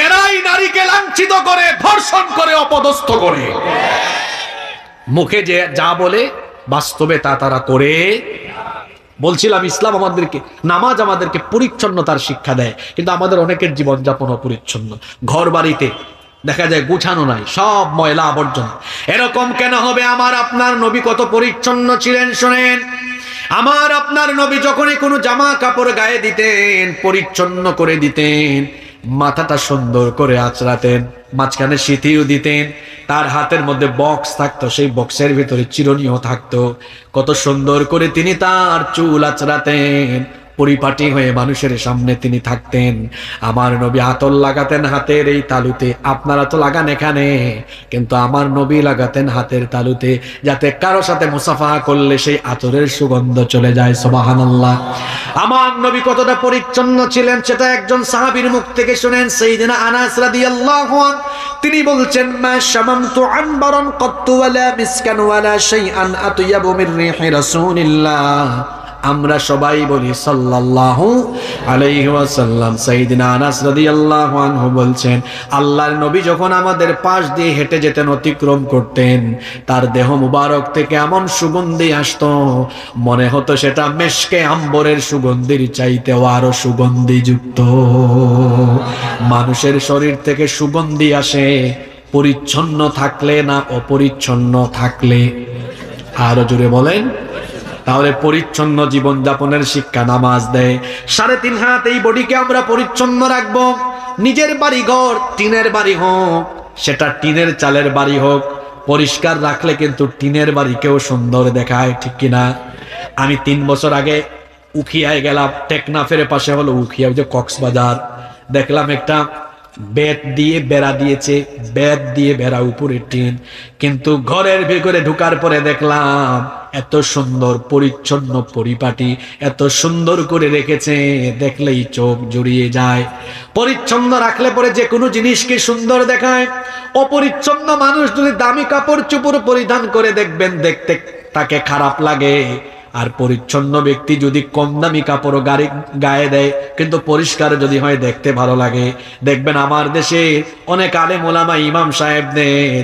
এরাই নারীকে লাঞ্ছিত করে, ধর্ষণ করে, অপদস্থ করে। মুখে যে যা বলে বাস্তবে তা তারা করে। বলছিলাম ইসলাম আমাদেরকে, নামাজ আমাদেরকে পরিচ্ছন্নতার শিক্ষা দেয়, কিন্তু আমাদের অনেকের জীবনযাপন অপরিচ্ছন্ন। ঘর বাড়িতে দেখা যায় গুছানো নাই, সব ময়লা আবর্জনা। এরকম কেন হবে? আমার আপনার নবী কত পরিচ্ছন্ন ছিলেন শোনেন। আমার আপনার নবী যখনই কোনো জামা কাপড় গায়ে দিতেন পরিচ্ছন্ন করে দিতেন, মাথাটা সুন্দর করে আঁচড়াতেন, মাঝখানে সিঁথিও দিতেন, তার হাতের মধ্যে বক্স থাকতো, সেই বক্সের ভিতরে চিরুনিও থাকতো। কত সুন্দর করে তিনি তার চুল আঁচড়াতেন, পরিপাটি হয়ে মানুষের সামনে তিনি থাকতেন। আমার নবী আতর লাগাতেন হাতের এই তালুতে, আপনারা তো লাগান এখানে, কিন্তু আমার নবী লাগাতেন হাতের তালুতে, যাতে কারো সাথে মুসাফাহা করলে সেই আতরের সুগন্ধ চলে যায়। সুবহানাল্লাহ। আমার নবী কতটা পরিচ্ছন্ন ছিলেন সেটা একজন সাহাবীর মুখ থেকে শুনেন। সাইয়েদনা আনাস রাদিয়াল্লাহু আনহু তিনি বলছেন, মা শামামতু আনবারান কাত্তু ওয়ালা মিসকান ওয়ালা শাইআন আতয়াবু মির রিহি রাসূলিল্লাহ। আমরা সবাই বলি সাল্লাল্লাহু আলাইহি ওয়াসাল্লাম। সাইয়েদনা আনাস রাদিয়াল্লাহু আনহু বলছেন, আল্লাহর নবী যখন আমাদের পাশ দিয়ে হেঁটে যেতেন, অতিক্রম করতেন, তার দেহ মুবারক থেকে এমন সুগন্ধি আসতো, মনে হতো সেটা মেশকে আম্বরের সুগন্ধির চাইতেও আরো সুগন্ধিযুক্ত। মানুষের শরীর থেকে সুগন্ধি আসে পরিচ্ছন্ন থাকলে না অপরিচ্ছন্ন থাকলে? আরো জোরে বলেন। তাহলে পরিচ্ছন্ন জীবন যাপনের শিক্ষা নামাজ দেয়। 3.5 হাত এই বডিকে আমরা পরিচ্ছন্ন রাখবো। নিজের বাড়ি ঘর টিনের বাড়ি হোক, সেটা টিনের চালের বাড়ি হোক, পরিষ্কার রাখলে কিন্তু টিনের বাড়িকেও সুন্দর দেখায়, ঠিক কিনা? আমি 3 বছর আগে উখিয়ায় গেলাম, টেকনাফের পাশে হলো উখিয়া, ওই যে কক্সবাজার, দেখলাম একটা বেত দিয়ে বেড়া দিয়েছে, বেত দিয়ে বেড়া, উপরে টিন, কিন্তু ঘরের ভেতরে ঢুকার পরে দেখলাম এত সুন্দর পরিচ্ছন্ন পরিপাটি, এত সুন্দর করে রেখেছে, দেখলেই চোখ জুড়িয়ে যায়। পরিচ্ছন্ন রাখলে পরে যে কোনো জিনিসকে সুন্দর দেখায়। অপরিচ্ছন্ন মানুষ যদি দামি কাপড় চোপড় পরিধান করে দেখবেন দেখতে তাকে খারাপ লাগে, আর পরিচ্ছন্ন ব্যক্তি যদি কম দামি কাপড় গায়ে দেয় কিন্তু পরিষ্কার যদি হয় দেখতে ভালো লাগে। দেখবেন আমার দেশে অনেক আলেম ওলামা ইমাম সাহেবদের,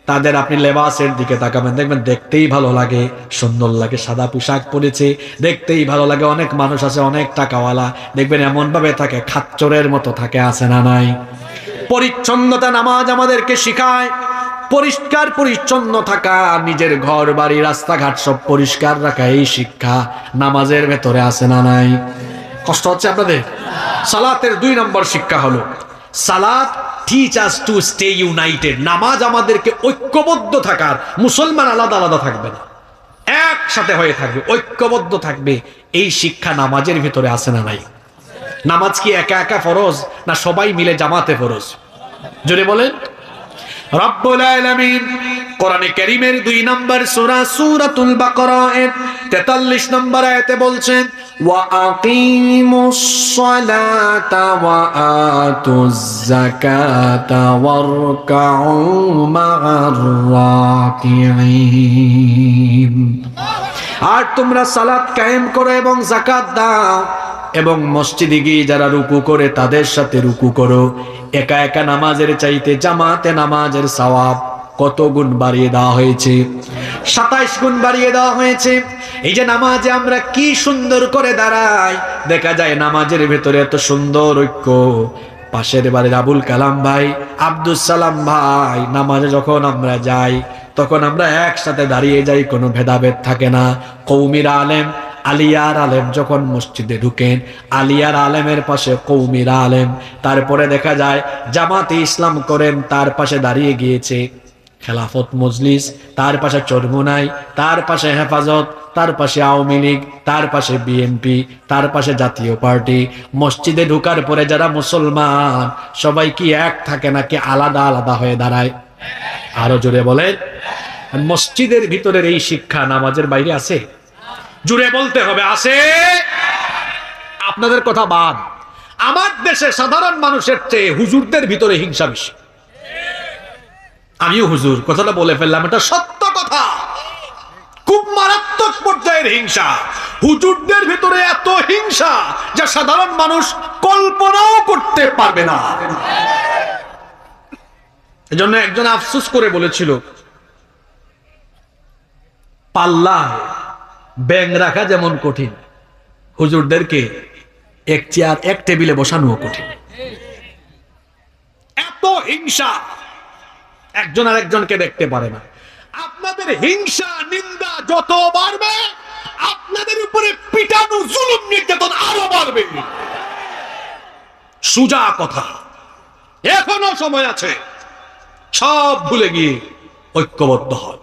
তাদের আপনি লেবাসের দিকে তাকাবেন, দেখবেন দেখতেই ভালো লাগে, সুন্দর লাগে, সাদা পোশাক পরেছে, দেখতেই ভালো লাগে। অনেক মানুষ আছে অনেক টাকাওয়ালা, দেখবেন এমন ভাবে থাকে খাচ্চরের মতো থাকে, আছে না নাই? পরিচ্ছন্নতা নামাজ আমাদেরকে শিখায়। পরিষ্কার পরিচ্ছন্ন থাকা, নিজের ঘর বাড়ি রাস্তাঘাট সব পরিষ্কার রাখা, এই শিক্ষা নামাজের ভেতরে আছে না নাই? কষ্ট হচ্ছে আপনাদের? সালাতের 2 নম্বর শিক্ষা হলো সালাত teach us to stay United. নামাজ আমাদেরকে ঐক্যবদ্ধ থাকার, মুসলমান আলাদা আলাদা থাকবে না, একসাথে হয়ে থাকবে, ঐক্যবদ্ধ থাকবে, এই শিক্ষা নামাজের ভিতরে আছে না নাই? নামাজ কি একা একা ফরজ, না সবাই মিলে জামাতে ফরজ? জোরে বলেন। রব্বুল আলামিন কোরআনে কারীমের 2 নম্বর সূরা সূরাতুল বাকারা এর 43 নম্বর আয়াতে বলছেন, ওয়া আকিমুস সালাতা ওয়া আতুজ যাকাতা ওয়ারকাউ মা'আর রাকিঈন। আর তোমরা সালাত কায়েম করো এবং যাকাত দাও, এবং মসজিদে গিয়ে যারা রুকু করে তাদের সাথে রুকু করো। একা একা নামাজের চাইতে জামাতে নামাজের সওয়াব কত গুণ বাড়িয়ে দেওয়া হয়েছে? 27 গুণ বাড়িয়ে দেওয়া হয়েছে। এই যে নামাজে আমরা কি সুন্দর করে দাঁড়াই, দেখা যায় নামাজের ভেতরে এত সুন্দর ঐক্য। পাশের বাড়ির আবুল কালাম ভাই, আব্দুল সালাম ভাই, নামাজে যখন আমরা যাই তখন আমরা একসাথে দাঁড়িয়ে যাই, কোনো ভেদাভেদ থাকে না। কওমির আলেম, আলিয়ার আলেম যখন মসজিদে ঢুকেন, আলিয়ার আলেমের পাশে কওমির আলেম, তারপরে দেখা যায় জামাতে ইসলাম করেন, তার পাশে দাঁড়িয়ে গিয়েছে খেলাফত মজলিস, তার পাশে চরমোনাই, তার পাশে হেফাজত, তার পাশে আওয়ামী লীগ, তার পাশে বিএনপি, তার পাশে জাতীয় পার্টি। মসজিদে ঢুকার পরে যারা মুসলমান সবাই কি এক থাকে নাকি আলাদা আলাদা হয়ে দাঁড়ায়? আরো জোরে বলেন। মসজিদের ভিতরের এই শিক্ষা নামাজের বাইরে আছে? জুড়ে বলতে হবে, আছে? আপনাদের কথা বাদ, আমার দেশে সাধারণ মানুষের চেয়ে হুজুরদের ভিতরে হিংসা বেশি। আমিও হুজুর, কথাটা বলে ফেললাম, এটা সত্য কথা। খুব মারাত্মক পর্যায়ের হিংসা। হুজুরদের ভিতরে এত হিংসা যা সাধারণ মানুষ কল্পনাও করতে পারবে না। এজন্য একজন আফসোস করে বলেছিল, পাল্লায় ব্যাঙ রাখা যেমন কঠিন, হুজুরদেরকে এক চেয়ার এক টেবিলে বসানো কঠিন। এত হিংসা, একজন আর একজনকে দেখতে পারে না। আপনাদের হিংসা নিন্দা যত বাড়বে, আপনাদের উপরে পিটানো জুলুম নির্যাতন আরো বাড়বে। সুজা কথা, এখনো সময় আছে, সব ভুলে গিয়ে ঐক্যবদ্ধ হন।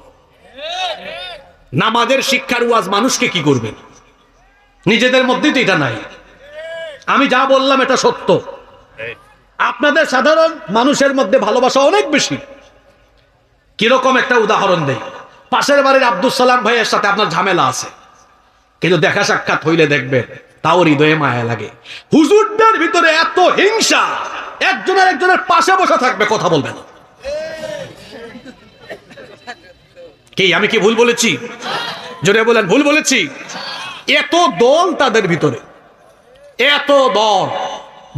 নামাজের শিক্ষার ওয়াজ মানুষকে কি করবেন? নিজেদের মধ্যেই তো এটা নাই। আমি যা বললাম এটা সত্য। আপনাদের সাধারণ মানুষের মধ্যে ভালোবাসা অনেক বেশি। কিরকম একটা উদাহরণ দেই। পাশের বাড়ির আব্দুল সালাম ভাইয়ের সাথে আপনার ঝামেলা আছে, কিন্তু দেখা সাক্ষাৎ হইলে দেখবেন তাও হৃদয়ে মায়া লাগে। হুজুরদের ভিতরে এত হিংসা, একজনের একজনের পাশে বসে থাকবে, কথা বলবে না। কি আমি কি ভুল বলেছি? জোরে বলেন, ভুল বলেছি? এত দল তাদের ভিতরে, এত দল,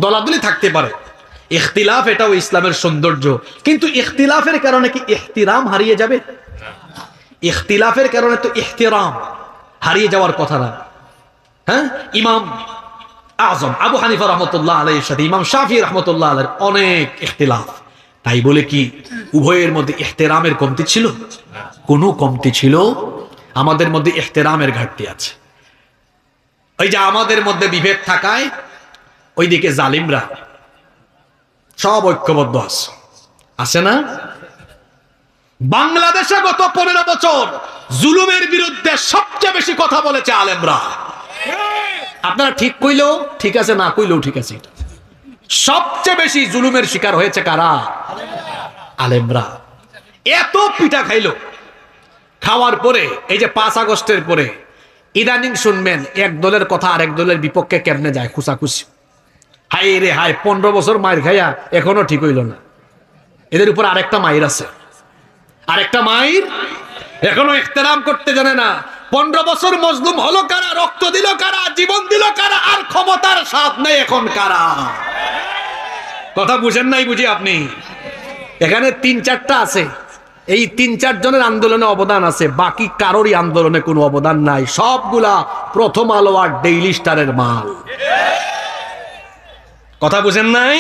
দলাদলি থাকতে পারে। ইখতিলাফ এটাও ইসলামের সৌন্দর্য, কিন্তু ইখতিলাফের কারণে কি ইহতিরাম হারিয়ে যাবে? ইখতিলাফের কারণে তো ইহতিরাম হারিয়ে যাওয়ার কথা না। হ্যাঁ, ইমাম আজম আবু হানিফা রহমতুল্লাহ আলাইহির সাথে ইমাম শাফি রহমতুল্লাহ আলাইহির অনেক ইখতিলাফ। তাই বলে কি উভয়ের মধ্যে ইহতিরামের কমতি ছিল? কোনো কমতি ছিল? আমাদের মধ্যে ইহতিরামের ঘাটতি আছে। ওই যে আমাদের মধ্যে বিভেদ থাকায় ওইদিকে জালিমরা সব ঐক্যবদ্ধ আছে, আছে না? বাংলাদেশে গত 15 বছর জুলুমের বিরুদ্ধে সবচেয়ে বেশি কথা বলেছে আলেমরা। আপনারা ঠিক কইলেও ঠিক আছে, না কইলেও ঠিক আছে, সবচেয়ে বেশি জুলুমের শিকার হয়েছে কারা? আলেমরা। এত পিঠা খাইলো, খাওয়ার পরে এই যে 5 আগস্টের পরে ইদানিং শুনবেন এক দলের কথা আরেক দলের বিপক্ষে কেমনে যায়, খুশাখুশি। হাই রে হাই, 15 বছর মায়ের খাইয়া এখনো ঠিক হইল না। এদের উপর আরেকটা মায়ের আছে, আরেকটা মায়ের এখনো ইহতিরাম করতে জানে না। 15 বছর মজলুম হলো কারা, রক্ত দিল কারা, জীবন দিল কারা, আর ক্ষমতার স্বাদ নেই এখন কারা? কথা বুঝেন নাই বুঝি আপনি? এখানে 3-4টা আছে, এই 3-4 জনের আন্দোলনে অবদান আছে, বাকি কারোরই আন্দোলনে কোনো অবদান নাই। সবগুলা প্রথম আলো আর ডেইলি স্টারের মাল। কথা বুঝেন নাই?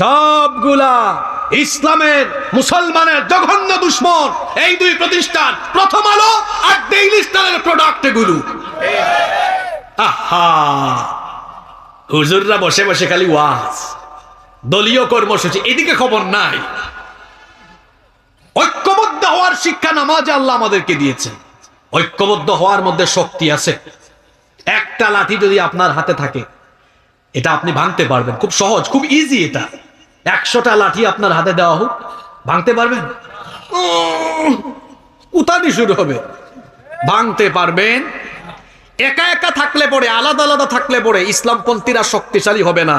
সবগুলা ইসলামের, মুসলমানের জঘন্য দুশ্মন এই দুই প্রতিষ্ঠান, প্রথম আলো আর ডেইলি স্টারের প্রোডাক্ট এগুলো। আহা, হুজুররা বসে বসে খালি ওয়াজ, দলীয় কর্মসূচি, এদিকে খবর নাই। ঐক্যবদ্ধ হওয়ার শিক্ষা নামাজে আল্লাহ আমাদেরকে দিয়েছেন। ঐক্যবদ্ধ হওয়ার মধ্যে শক্তি আছে। একটা লাঠি যদি আপনার হাতে থাকে, এটা আপনি ভাঙতে পারবেন, খুব সহজ, খুব ইজি। এটা 100টা লাঠি আপনার হাতে দেওয়া হোক, ভাঙতে পারবেন? উতানি শুরু হবে। ভাঙতে পারবেন। একা একা থাকলে পরে, আলাদা আলাদা থাকলে পরে ইসলামপন্থীরা শক্তিশালী হবে না,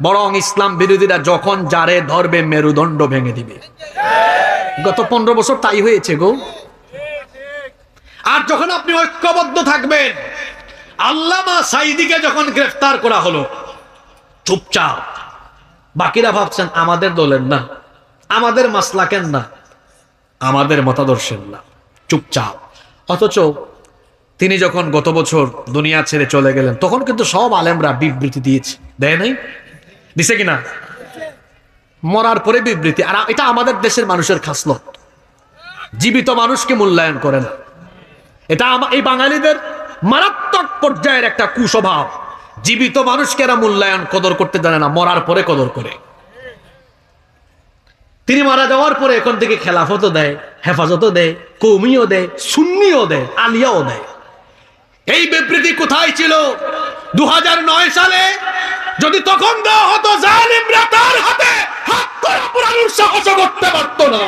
বরং ইসলাম বিরোধীরা যখন যারে ধরবে মেরুদণ্ড ভেঙে দিবে। গত 15 বছর তাই হয়েছে গো। আর যখন আপনি ঐক্যবদ্ধ থাকবেন, আল্লামা সাঈদীকে যখন গ্রেফতার করা হলো, চুপচাপ, বাকিরা ভাবছেন আমাদের দলের না, আমাদের মাসলাকের না, আমাদের মতাদর্শের না, চুপচাপ। অথচ তিনি যখন গত বছর দুনিয়া ছেড়ে চলে গেলেন, তখন কিন্তু সব আলেমরা বিবৃতি দিয়েছে, দেয় নাই? দিছে কিনা? মরার পরে বিবৃতি। আর এটা আমাদের দেশের মানুষের খাসলত, জীবিত মানুষকে মূল্যায়ন করে না। এটা এই বাঙালিদের মারাত্মক পর্যায়ের একটা কুস্বভাব। জীবিত মানুষকে এরা মূল্যায়ন, কদর করতে জানে না, মরার পরে কদর করে। তিনি মারা যাওয়ার পরে এখন থেকে খেলাফতও দেয়, হেফাজতও দেয়, কৌমিও দেয়, সুন্নিও দেয়, আলিয়াও দেয়। এই বিবৃতি কোথায় ছিল 2009 সালে? যদি তখন দেওয়া হতো, জালিমরা তার হাতে হাত করা পুরানোর সাহস করতে পারত না।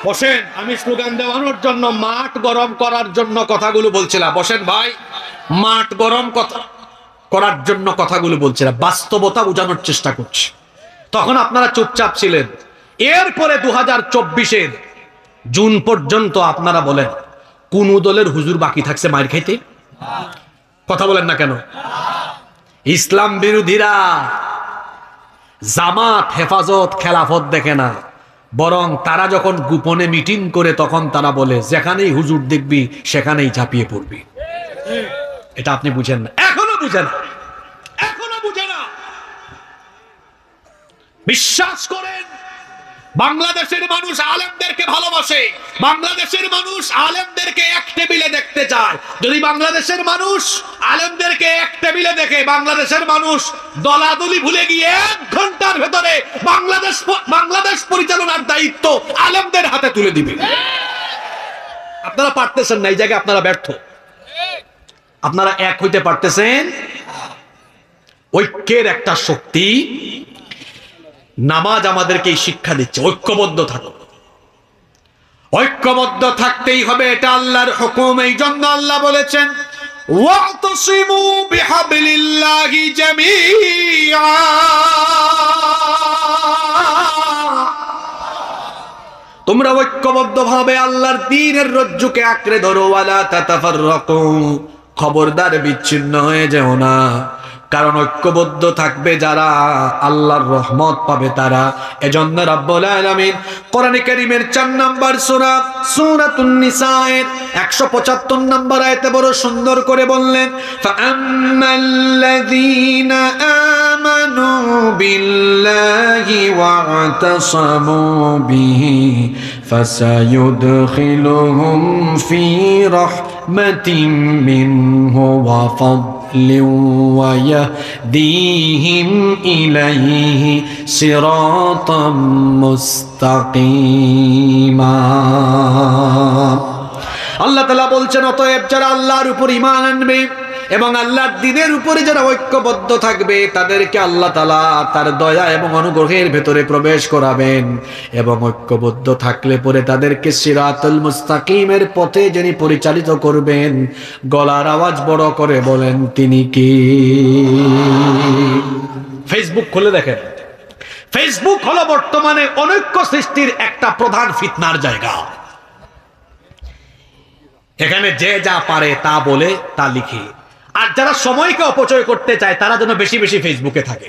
বসেন, আমি স্লোগান দেওয়ানোর জন্য, মাঠ গরম করার জন্য কথাগুলো বলছিলাম। বসেন ভাই, মাঠ গরম করার জন্য কথাগুলো বলছিলাম, বাস্তবতা বোঝানোর চেষ্টা করছি। তখন আপনারা চুপচাপ ছিলেন। এরপরে 2024-এর জুন পর্যন্ত আপনারা বলেন কোন দলের হুজুর বাকি থাকছে মায়ের খাইতে? কথা বলেন না কেন? ইসলাম বিরোধীরা জামাত, হেফাজত, খেলাফত দেখে না, বরং তারা যখন গোপনে মিটিং করে তখন তারা বলে যেখানেই হুজুর দেখবি সেখানেই ঝাঁপিয়ে পড়বি। এটা আপনি বুঝেন না, এখনো বুঝেন না, এখনো বুঝে না। বিশ্বাস করেন, বাংলাদেশের মানুষ আলেমদেরকে ভালোবাসে, বাংলাদেশের মানুষ আলেমদেরকে এক টেবিলে দেখতে চায়। যদি বাংলাদেশের মানুষ আলেমদেরকে এক টেবিলে দেখে, বাংলাদেশের মানুষ দলাদলি ভুলে গিয়ে 1 ঘন্টার ভেতরে বাংলাদেশ পরিচালনার দায়িত্ব আলেমদের হাতে তুলে দিবে। আপনারা পারতেছেন না, এই জায়গায় আপনারা ব্যর্থ। আপনারা এক হইতে পারতেছেন। ঐক্যের একটা শক্তি, নামাজ আমাদেরকে শিক্ষা দিচ্ছে ঐক্যবদ্ধ থাকো, ঐক্যবদ্ধ থাকতেই হবে, এটা আল্লাহর হুকুম। এই জন্য আল্লাহ বলেছেন ওয়াতাসিমু বিহাবলিল্লাহি জামিআ, তোমরা ঐক্যবদ্ধভাবে আল্লাহর দ্বীনের রজ্জুকে আঁকড়ে ধরো, ওয়ালা তাতাফাররাকু, খবরদার বিচ্ছিন্ন হয়ে যেও না। কারণ ঐক্যবদ্ধ থাকবে যারা আল্লাহর রহমত পাবে তারা। এজন্য রব্বুল আলামিন কোরআনে কারীমের 4 নম্বর সূরা সূরাতুন নিসায়ের 175 নম্বর আয়াতে বড় সুন্দর করে বললেন, ফাআম্মাল্লাযীনা আমানু বিল্লাহি ওয়া'তাসামু বিহি ফাসায়ুদখিলুহুম ফি রাহমাতিন মিনহু ওয়া ويهديهم إليه صراطا مستقيما। আল্লাহ তাআলা বলছেন, অতএব যারা আল্লাহর উপর ঈমান আনবে এবং আল্লাহর দ্বীনের উপরে যারা ঐক্যবদ্ধ থাকবে তাদেরকে আল্লাহ তাআলা তার দয়া এবং অনুগ্রহের ভেতরে প্রবেশ করাবেন। এবং ঐক্যবদ্ধ থাকলে পরে তাদেরকে সিরাতুল মুস্তাকিমের পথে যিনি পরিচালিত করবেন। গলার আওয়াজ বড় করে বলেন, তিনি কি? ফেসবুক খুলে দেখেন, ফেসবুক হলো বর্তমানে অনৈক্য সৃষ্টির একটা প্রধান ফিতনার জায়গা। এখানে যে যা পারে তা বলে, তা লিখে। আর যারা সময়কে অপচয় করতে চায় তারা যেন বেশি বেশি ফেসবুকে থাকে,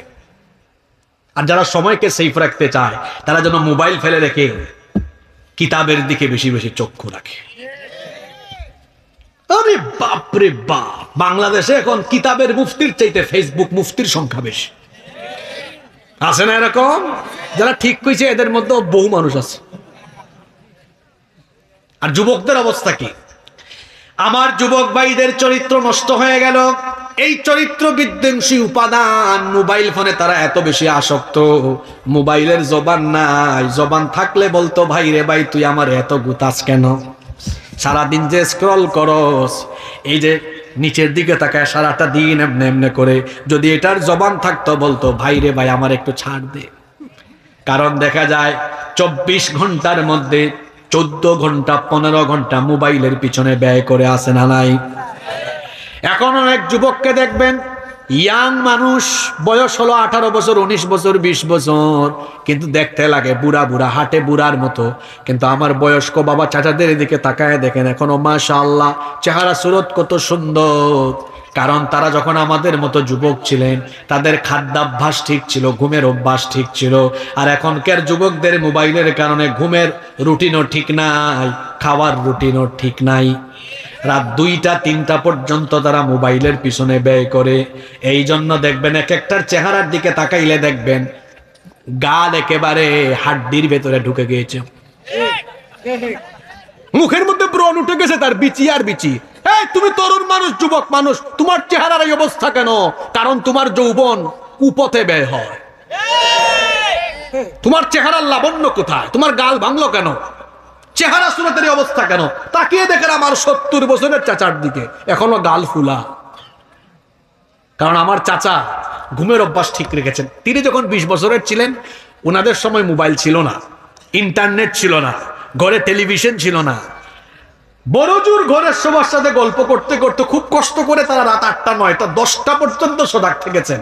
আর যারা সময়কে সেফ রাখতে চায় তারা যেন মোবাইল ফেলে রেখে কিতাবের দিকে বেশি বেশি চক্ষু রাখে। আরে বাপরে বাপ, বাংলাদেশে এখন কিতাবের মুফতির চাইতে ফেসবুক মুফতির সংখ্যা বেশি। আছে না এরকম? যারা ঠিক কইছে এদের মধ্যে বহু মানুষ আছে। আর যুবকদের অবস্থা কি? আমার যুবক ভাইদের চরিত্র নষ্ট হয়ে গেল। এই চরিত্র বিধ্বংসী উপাদান মোবাইল ফোনে তারা এত বেশি আসক্ত। মোবাইলের জবান নাই, জবান থাকলে বলতো, ভাই রে ভাই তুই আমার এত গুতাস কেন? সারাদিন যে স্ক্রল করস, এই যে নিচের দিকে তাকায় সারাটা দিন এমনি এমনি করে, যদি এটার জবান থাকতো বলতো, ভাই রে ভাই আমার একটু ছাড় দে। কারণ দেখা যায় 24 ঘন্টার মধ্যে 14 ঘন্টা 15 ঘন্টা মোবাইলের পিছনে ব্যয় করে আসে না নাই? এখন অনেক যুবককে দেখবেন, ইয়াং মানুষ, বয়স হলো 18 বছর, 19 বছর, 20 বছর, কিন্তু দেখতে লাগে বুড়া বুড়া, হাটে বুড়ার মতো। কিন্তু আমার বয়স্ক বাবা চাচাদের দিকে তাকায় দেখেন, এখনো মাশাআল্লাহ চেহারা সুরত কত সুন্দর। কারণ তারা যখন আমাদের মতো যুবক ছিলেন তাদের খাদ্যাভ্যাস ঠিক ছিল, ঘুমের অভ্যাস ঠিক ছিল। আর এখনকার যুবকদের মোবাইলের কারণে ঘুমের রুটিনও ঠিক নাই, খাওয়ার রুটিনও ঠিক নাই। রাত 2টা 3টা পর্যন্ত তারা মোবাইলের পিছনে ব্যয় করে। এই জন্য দেখবেন এক একটার চেহারার দিকে তাকাইলে দেখবেন গাল একেবারে হাড্ডির ভেতরে ঢুকে গিয়েছে, মুখের মধ্যে ব্রণ উঠে গেছে, তার বিচি আর বিচি। এই তুমি তরুণ মানুষ, যুবক মানুষ, তোমার চেহারার এই অবস্থা কেন? কারণ তোমার যৌবন কুপথে ব্যয় হয়। তোমার চেহারার লাবণ্য কোথায়? তোমার গাল ভাঙলো কেন? চেহারা সুরতের অবস্থা কেন? তাকিয়ে দেখেন আমার 70 বছরের চাচার দিকে, এখনো গাল ফুলা। কারণ আমার চাচা ঘুমের অভ্যাস ঠিক রেখেছেন। তিনি যখন 20 বছরের ছিলেন ওনাদের সময় মোবাইল ছিল না, ইন্টারনেট ছিল না, ঘরে টেলিভিশন ছিল না। বড়জোর ঘরের সবার সাথে গল্প করতে করতে খুব কষ্ট করে তারা রাত 8টা 9টা 10টা পর্যন্ত সজাগ থেকেছেন।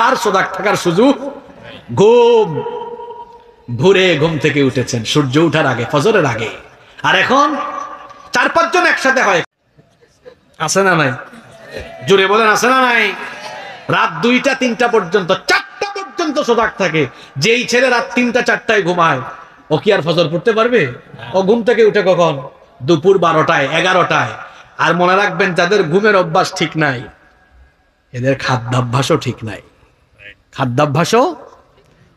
আর সজাগ থাকার সুযোগ, ঘুম, ভোরে ঘুম থেকে উঠেছেন সূর্য ওঠার আগে, ফজরের আগে। আর এখন 4-5 জন একসাথে হয়, আছে না নাই? জোরে বলেন, আছে না নাই? রাত 2টা 3টা পর্যন্ত, 4টা পর্যন্ত সজাগ থাকে। যেই ছেলে রাত 3টা 4টায় ঘুমায়, ও কি আর ফজর পড়তে পারবে? ও ঘুম থেকে উঠে কখন? দুপুর 12টায় 11টায়। আর মনে রাখবেন, যাদের ঘুমের অভ্যাস ঠিক নাই, এদের খাদ্যাভ্যাসও ঠিক নাই। খাদ্যাভ্যাসও,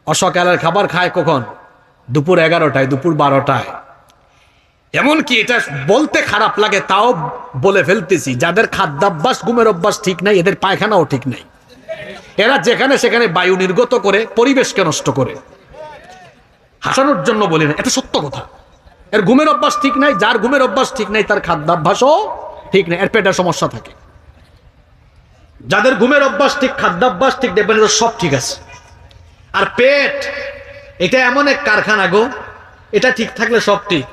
অসকালের খাবার খায় কখন? দুপুর 11টায়, দুপুর 12টায়। এমনকি এটা বলতে খারাপ লাগে, তাও বলে ফেলতেছি, যাদের খাদ্যাভ্যাস, ঘুমের অভ্যাস ঠিক নাই, এদের পায়খানাও ঠিক নাই। এরা যেখানে সেখানে বায়ু নির্গত করে পরিবেশকে নষ্ট করে। হাসানোর জন্য বলি না, এটা সত্য কথা। এর ঘুমের অভ্যাস ঠিক নাই। যার ঘুমের অভ্যাস ঠিক নাই, তার খাদ্যাভ্যাসও ঠিক নাই, এর পেটের সমস্যা থাকে। যাদের ঘুমের অভ্যাস ঠিক, খাদ্যাভ্যাস ঠিক, দেখবেন এটা সব ঠিক আছে। আর পেট, এটা এমন এক কারখানা গো, এটা ঠিক থাকলে সব ঠিক,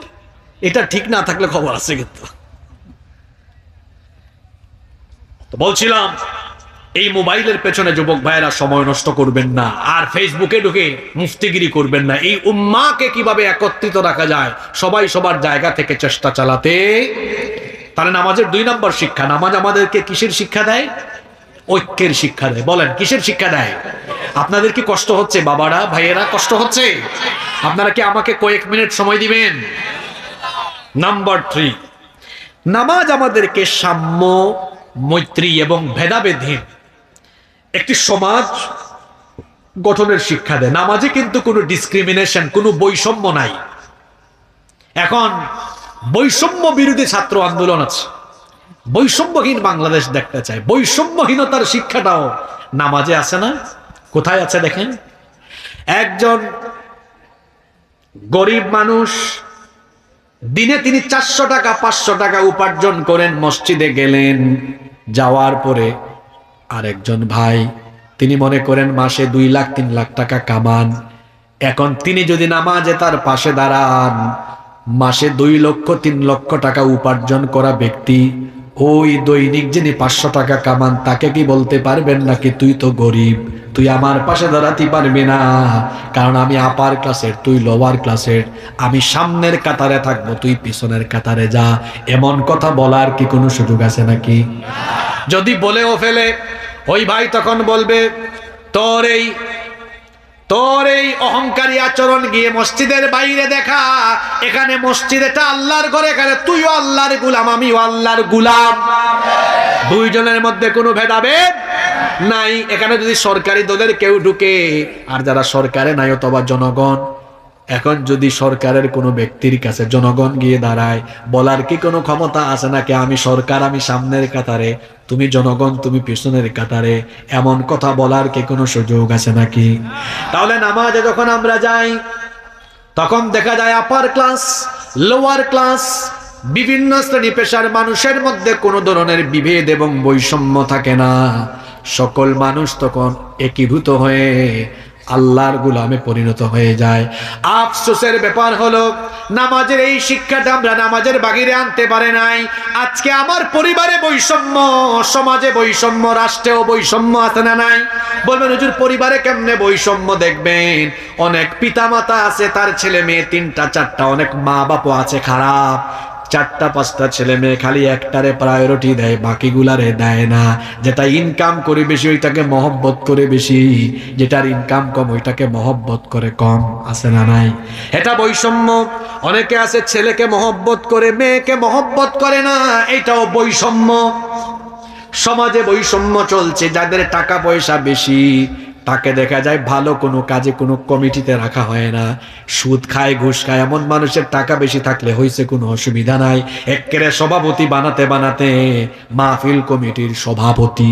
এটা ঠিক না থাকলে খবর আছে। কিন্তু তো বলছিলাম, এই মোবাইলের পেছনে যুবক ভাইয়েরা সময় নষ্ট করবেন না, আর ফেসবুকে ঢুকে মুফতিগিরি করবেন না। এই উম্মাকে কিভাবে একত্রিত রাখা যায়, সবাই সবার জায়গা থেকে চেষ্টা চালাতে। তাহলে নামাজের 2 নম্বর শিক্ষা। নামাজ আমাদেরকে কিসের শিক্ষা দেয়? ঐক্যের শিক্ষা দেয়। বলেন, কিসের শিক্ষা দেয়? আপনাদের কি কষ্ট হচ্ছে বাবারা, ভাইয়েরা? কষ্ট হচ্ছে? আপনারা কি আমাকে কয়েক মিনিট সময় দিবেন? নাম্বার 3, নামাজ আমাদেরকে সাম্য, মৈত্রী এবং ভেদাভেদহীন একটি সমাজ গঠনের শিক্ষা দেয়। নামাজে কিন্তু কোনো ডিসক্রিমিনেশন, কোনো বৈষম্য নাই। এখন বৈষম্য বিরোধী ছাত্র আন্দোলন আছে, বৈষম্যহীন বাংলাদেশ দেখতে চায়। বৈষম্যহীনতার শিক্ষাটাও নামাজে আছে না? কোথায় আছে দেখেন। একজন গরিব মানুষ, দিনে তিনি 400 টাকা 500 টাকা উপার্জন করেন, মসজিদে গেলেন, যাওয়ার পরে আরেকজন ভাই, তিনি মনে করেন মাসে 2 লাখ 3 লাখ টাকা কামান। এখন তিনি যদি নামাজে তার পাশে দাঁড়ান, মাসে 2 লক্ষ 3 লক্ষ টাকা উপার্জন করা ব্যক্তি, ওই দৈনিক যিনি 500 টাকা কামান, তাকে কি বলতে পারবেন নাকি তুই তো গরিব, তুই আমার পাশে দাঁড়াতে পারবি না, কারণ আমি আপার ক্লাসের, তুই লোয়ার ক্লাসের, আমি সামনের কাতারে থাকবো, তুই পিছনের কাতারে যা? এমন কথা বলার কি কোনো সুযোগ আছে নাকি? যদি বলেও ফেলে, ওই ভাই তখন বলবে, তোর এই অহংকারী আচরণ গিয়ে মসজিদের বাইরে দেখা। এখানে মসজিদ এটা আল্লাহর ঘর, এখানে তুইও আল্লাহর গুলাম, আমিও আল্লাহর গুলাম। দুইজনের মধ্যে কোনো ভেদাভেদ নাই। এখানে যদি সরকারি দলের কেউ ঢুকে, আর যারা সরকারে নাই অথবা জনগণ, এখন যদি সরকারের কোনো ব্যক্তির কাছে জনগণ গিয়ে দাঁড়ায়, বলার কি কোনো ক্ষমতা আছে নাকি আমি সরকার, আমি সামনের কাতারে, তুমি জনগণ, তুমি পিছনের কাতারে? এমন কথা বলার কি কোনো সুযোগ আছে নাকি? তাহলে নামাজে যখন আমরা যাই, তখন দেখা যায় আপার ক্লাস, লোয়ার ক্লাস, বিভিন্ন শ্রেণী পেশার মানুষের মধ্যে কোনো ধরনের বিভেদ এবং বৈষম্য থাকে না। সকল মানুষ তখন একীভূত হয়ে আল্লাহর গোলামে পরিণত হয়ে যায়। আফসোসের ব্যাপার হলো, নামাজের এই শিক্ষাটা আমরা নামাজের বাহিরে আনতে পারে নাই। আজকে আমার পরিবারে বৈষম্য, সমাজে বৈষম্য, রাষ্ট্রেও বৈষম্য আছে না নাই? বলবেন হুজুর পরিবারে কেমনে বৈষম্য দেখবেন? অনেক পিতামাতা আছে, তার ছেলে মেয়ে 3টা 4টা, অনেক মা বাপও আছে খারাপ, 4টা 5টা ছেলে মেয়ে, খালি একটারে প্রায়োরিটি দেয়, বাকিগুলারে দেয় না। যেটা ইনকাম করে বেশি ওইটাকে মহব্বত করে বেশি, যেটার ইনকাম কম ওইটাকে মহব্বত করে কম। আছে না নাই? এটা বৈষম্য। অনেকে আছে ছেলেকে মহব্বত করে, মেয়েকে মহব্বত করে না, এটাও বৈষম্য। সমাজে বৈষম্য চলছে। যাদের টাকা পয়সা বেশি, তাকে দেখা যায় ভালো কোনো কাজে, কোনো কমিটিতে রাখা হয় না, সুদ খায়, ঘুষ খায়। এমন মানুষের টাকা বেশি থাকলে হয়েছে, কোনো অসুবিধা নাই, একেবারে সভাপতি বানাতে বানাতে মাহফিল কমিটির সভাপতি,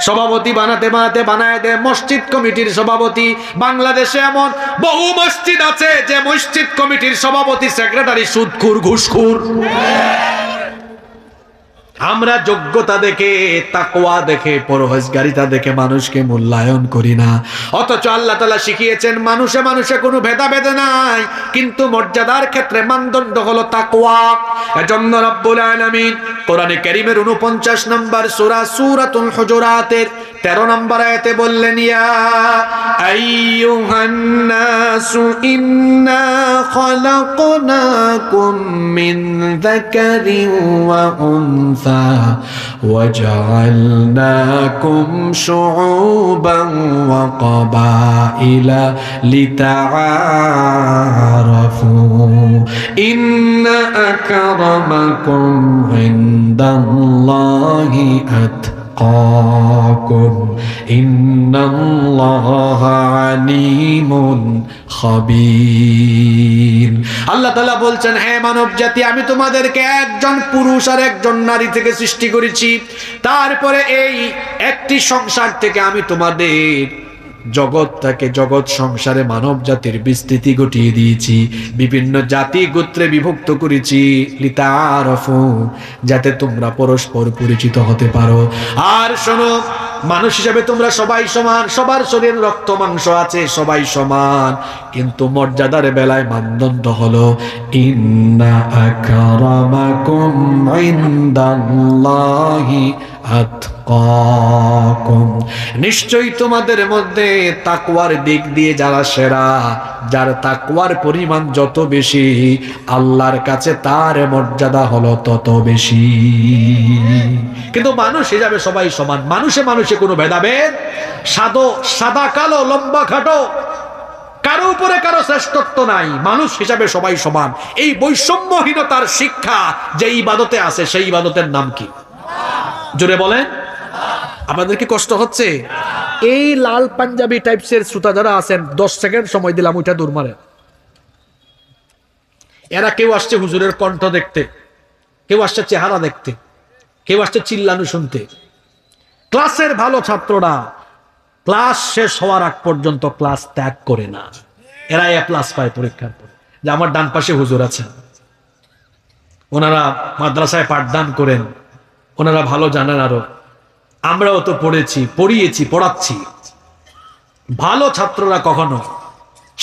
সভাপতি বানাতে বানাতে বানায় দেয় মসজিদ কমিটির সভাপতি। বাংলাদেশে এমন বহু মসজিদ আছে যে মসজিদ কমিটির সভাপতি, সেক্রেটারি সুদখোর, ঘুষখোর। আমরা যোগ্যতা দেখে, তাকওয়া দেখে, পরহেজগারিতা দেখে মানুষকে মূল্যায়ন করি না। অথচ আল্লাহ তাআলা শিখিয়েছেন মানুষে মানুষে কোনো ভেদাভেদ নাই, কিন্তু মর্যাদার ক্ষেত্রে মানদণ্ড হলো তাকওয়া। এজন্য রব্বুল আলামিন কোরআনে কারীমের 49 নম্বর সূরা সূরাতুল হুজুরাতের 13 নম্বর আয়াতে বললেন, ইয়া আইয়ুহান নাসু ইন্না খালাকনাকুম মিন যাকারিন ওয়া উনসা ওয়া জাআলনাকুম শুউবান ওয়া ক্বাবাইলা লিতাআরাফু ইন্না আকরামাকুম ইনদাল্লাহি আতকাকুম ইন্নাল্লাহা আলিমুন খাবীর। আল্লাহ তাআলা বলছেন, হে মানব জাতি, আমি তোমাদেরকে একজন পুরুষ আর একজন নারী থেকে সৃষ্টি করেছি। তারপরে এই একটি সংসার থেকে আমি তোমাদের জগৎ সংসারে মানব জাতির বিস্তৃতি ঘটিয়ে দিয়েছি, বিভিন্ন জাতি গোত্রে বিভক্ত করেছি, লিতাআরাফু, যাতে তোমরা পরস্পর পরিচিত হতে পারো। আর শোনো, মানুষ হিসেবে তোমরা সবাই সমান, সবার শরীরে রক্ত মাংস আছে, সবাই সমান, কিন্তু মর্যাদার বেলায় মানদণ্ড হলো ইন্না আকরামাকুম ইনদাল্লাহি আতকাকুম, নিশ্চয়ই তোমাদের মধ্যে তাকওয়ার দিক দিয়ে যারা সেরা, যার তাকওয়ার পরিমাণ যত বেশি, আল্লাহর কাছে তার মর্যাদা হলো তত বেশি। কিন্তু মানুষ হিসাবে সবাই সমান, মানুষে মানুষে কোনো ভেদাভেদ, সাদা কালো, লম্বা খাটো, কারো উপরে কারো শ্রেষ্ঠত্ব নাই, মানুষ হিসাবে সবাই সমান। এই বৈষম্যহীনতার শিক্ষা যে ইবাদতে আছে, সেই ইবাদতের নাম কি? জোরে বলেন। আপনাদের কি কষ্ট হচ্ছে? এই লাল পাঞ্জাবি টাইপসের শ্রোতা যারা আছেন, 10 সেকেন্ড সময় দিলাম, ওইটা দূর মারে। এরা কেউ আসছে হুজুরের কণ্ঠ দেখতে, কেউ আসছে চেহারা দেখতে, কেউ আসছে চিল্লানো শুনতে। ক্লাসের ভালো ছাত্ররা ক্লাস শেষ হওয়ার আগ পর্যন্ত ক্লাস ত্যাগ করে না। এরা A+ পায় পরীক্ষার পর। যে আমার ডান পাশে হুজুর আছেন, ওনারা মাদ্রাসায় পাঠদান করেন, ওনারা ভালো জানেন, আরো আমরাও তো পড়েছি, পড়িয়েছি, পড়াচ্ছি। ভালো ছাত্ররা কখনো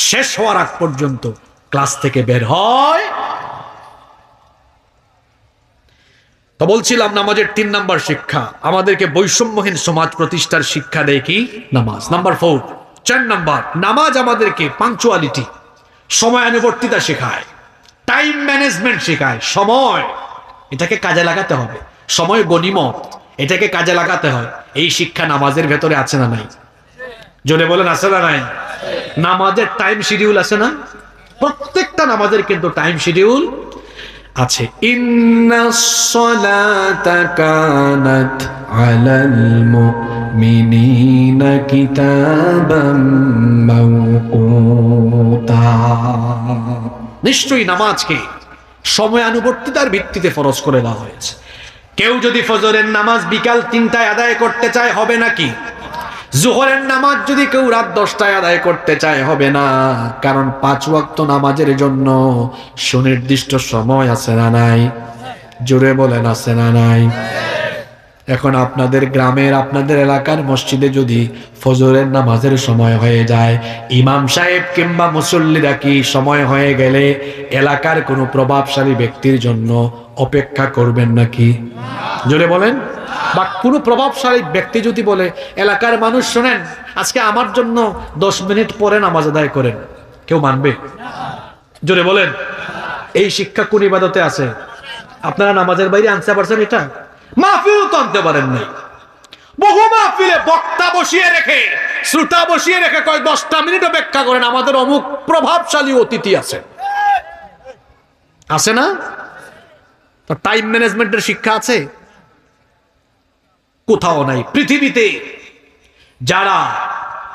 শেষ হওয়ার আগ পর্যন্ত ক্লাস থেকে বের হয়। তো বলছিলাম, নামাজের 3 নাম্বার শিক্ষা, আমাদেরকে বৈষম্যহীন সমাজ প্রতিষ্ঠার শিক্ষা দেয় কি? নামাজ। নাম্বার 4, 4 নাম্বার, নামাজ আমাদেরকে পাংচুয়ালিটি, সময়ানুবর্তিতা শেখায়, টাইম ম্যানেজমেন্ট শেখায়। সময়, এটাকে কাজে লাগাতে হবে, সময় গনিমত, এটাকে কাজে লাগাতে হয়। এই শিক্ষা নামাজের ভেতরে আছে না নাই? জোরে বলেন, আছে না নাই? নামাজের টাইম শিডিউল আছে না? প্রত্যেকটা নামাজের কিন্তু টাইম শিডিউল আছে। ইন্নাস সালাতা কানাত আলাল মুমিনিনা কিতাবাম মাওকুতা, নিশ্চয়ই নামাজকে সময়ানুবর্তিতার ভিত্তিতে ফরজ করে দেওয়া হয়েছে। কেউ যদি ফজরের নামাজ বিকাল 3টায় আদায় করতে চায়, হবে নাকি? জোহরের নামাজ যদি কেউ রাত 10টায় আদায় করতে চায়, হবে না। কারণ 5 ওয়াক্ত নামাজের জন্য সুনির্দিষ্ট সময় আছে না নাই? জোরে বলেন, আছে না নাই? এখন আপনাদের গ্রামের, আপনাদের এলাকার মসজিদে যদি ফজরের নামাজের সময় হয়ে যায়, ইমাম সাহেব কিংবা মুসল্লিরা কি সময় হয়ে গেলে এলাকার কোনো প্রভাবশালী ব্যক্তির জন্য অপেক্ষা করবেন নাকি? জোরে বলেন। বা কোনো প্রভাবশালী ব্যক্তি যদি বলে, এলাকার মানুষ শোনেন, আজকে আমার জন্য 10 মিনিট পরে নামাজ আদায় করেন, কেউ মানবে? জোরে বলেন। এই শিক্ষা কোন ইবাদতে আছে? আপনারা নামাজের বাইরে আনতে পারছেন? এটা মাহফিল তো আনতে পারেন নাই। বহু মাহফিলে বক্তা বসিয়ে রেখে, শ্রোতা বসিয়ে রেখে কয় 10টা মিনিট অপেক্ষা করেন, আমাদের অমুক প্রভাবশালী অতিথি আছে। আছে না? টাইম ম্যানেজমেন্টের শিক্ষা আছে? কোথাও নাই। পৃথিবীতে যারা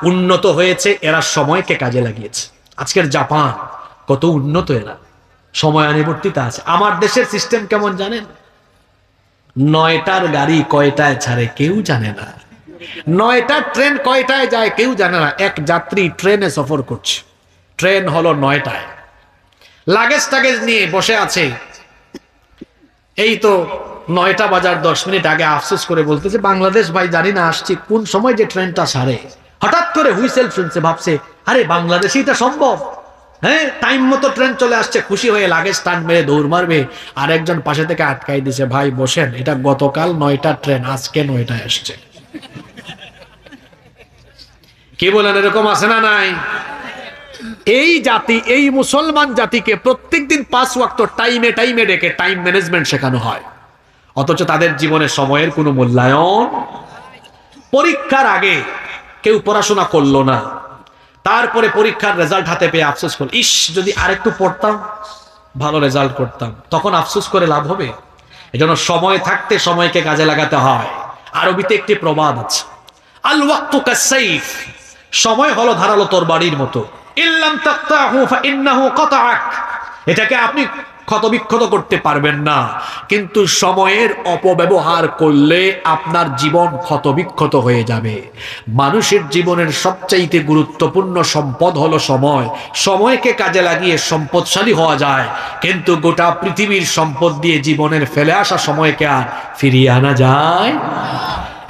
উন্নত হয়েছে, এরা সময়কে কাজে লাগিয়েছে। আজকের জাপান কত উন্নত, এরা সময়ানুবর্তিতা আছে। আমার দেশের সিস্টেম কেমন জানেন? 9টার গাড়ি কয়টায় ছাড়ে কেউ জানে না, 9টার ট্রেন কয়টায় যায় কেউ জানে না। এক যাত্রী ট্রেনে সফর করছে, ট্রেন হলো 9টায়, লাগেজ টাগেজ নিয়ে বসে আছে। এই তো 9টা বাজার 10 মিনিট আগে আফসোস করে বলতেছে, বাংলাদেশ ভাই জানি না আসছি কোন সময় যে ট্রেনটা ছাড়ে। হঠাৎ করে হুইসেল শুনছে, ভাবছে আরে বাংলাদেশে এটা সম্ভব, হ্যাঁ টাইম মতো ট্রেন চলে আসছে। খুশি হয়ে লাগেজ টান মেরে দৌড় মারবে, আর একজন পাশে থেকে আটকাই দিছে, ভাই বসেন, এটা গতকাল 9টার ট্রেন, আজকে 9টায় আসছে। কি বলেন, এরকম আছে না নাই? এই জাতি, এই মুসলমান জাতিকে প্রত্যেকদিন 5 ওয়াক্ত টাইমে টাইমে ডেকে টাইম ম্যানেজমেন্ট শেখানো হয়, অথচ তাদের জীবনে সময়ের কোনো মূল্যায়ন। পরীক্ষার আগে কেউ পড়াশোনা করলো না, তারপরে পরীক্ষার রেজাল্ট হাতে পেয়ে আফসোস করল, ইস যদি আরেকটু পড়তাম ভালো রেজাল্ট করতাম। তখন আফসোস করে লাভ হবে? এজন্য সময় থাকতে সময়কে কাজে লাগাতে হয়। আরবিতে একটি প্রবাদ আছে, আল ওয়াক্তু কাসসাইফ, সময় হলো ধারালো তরবারির মতো, ইল্লাম তাকতাহু ফাইন্নাহু কাতাআক, এটাকে আপনি ক্ষতবিক্ষত করতে পারবেন না, কিন্তু সময়ের অপব্যবহার করলে আপনার জীবন ক্ষতবিক্ষত হয়ে যাবে। মানুষের জীবনের সবচাইতে গুরুত্বপূর্ণ সম্পদ হলো সময়। সময়কে কাজে লাগিয়ে সম্পদশালী হওয়া যায়, কিন্তু গোটা পৃথিবীর সম্পদ দিয়ে জীবনের ফেলে আসা সময়কে আর ফিরিয়ে আনা যায়?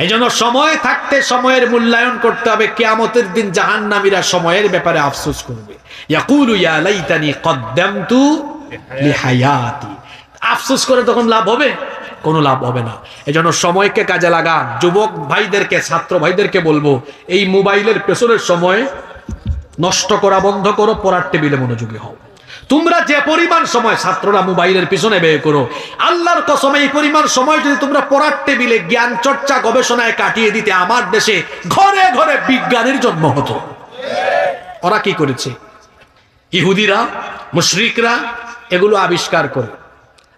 এই জন্য সময় থাকতে সময়ের মূল্যায়ন করতে হবে। কিয়ামতের দিন জাহান্নামীরা সময়ের ব্যাপারে আফসোস করবে, ইয়াকুলু ইয়া লাইতানি কদ্দামতু লিহায়াতি, আফসোস করে তখন লাভ হবে? কোনো লাভ হবে না। এই জন্য সময়কে কাজে লাগান। যুবক ভাইদেরকে, ছাত্র ভাইদেরকে বলবো, এই মোবাইলের পেছনের সময় নষ্ট করা বন্ধ করো, পড়ার টেবিলে মনোযোগী হও। তোমরা যে পরিমাণ সময় ছাত্ররা মোবাইলের পিছনে ব্যয় করো, আল্লাহর কসম এই পরিমাণ সময় যদি তোমরা পড়ার টেবিলে জ্ঞান চর্চা গবেষণায় কাটিয়ে দিতে, আমার দেশে ঘরে ঘরে বিজ্ঞানীর জন্ম হতো। ওরা কি করেছে? ইহুদিরা, মুশরিকরা এগুলো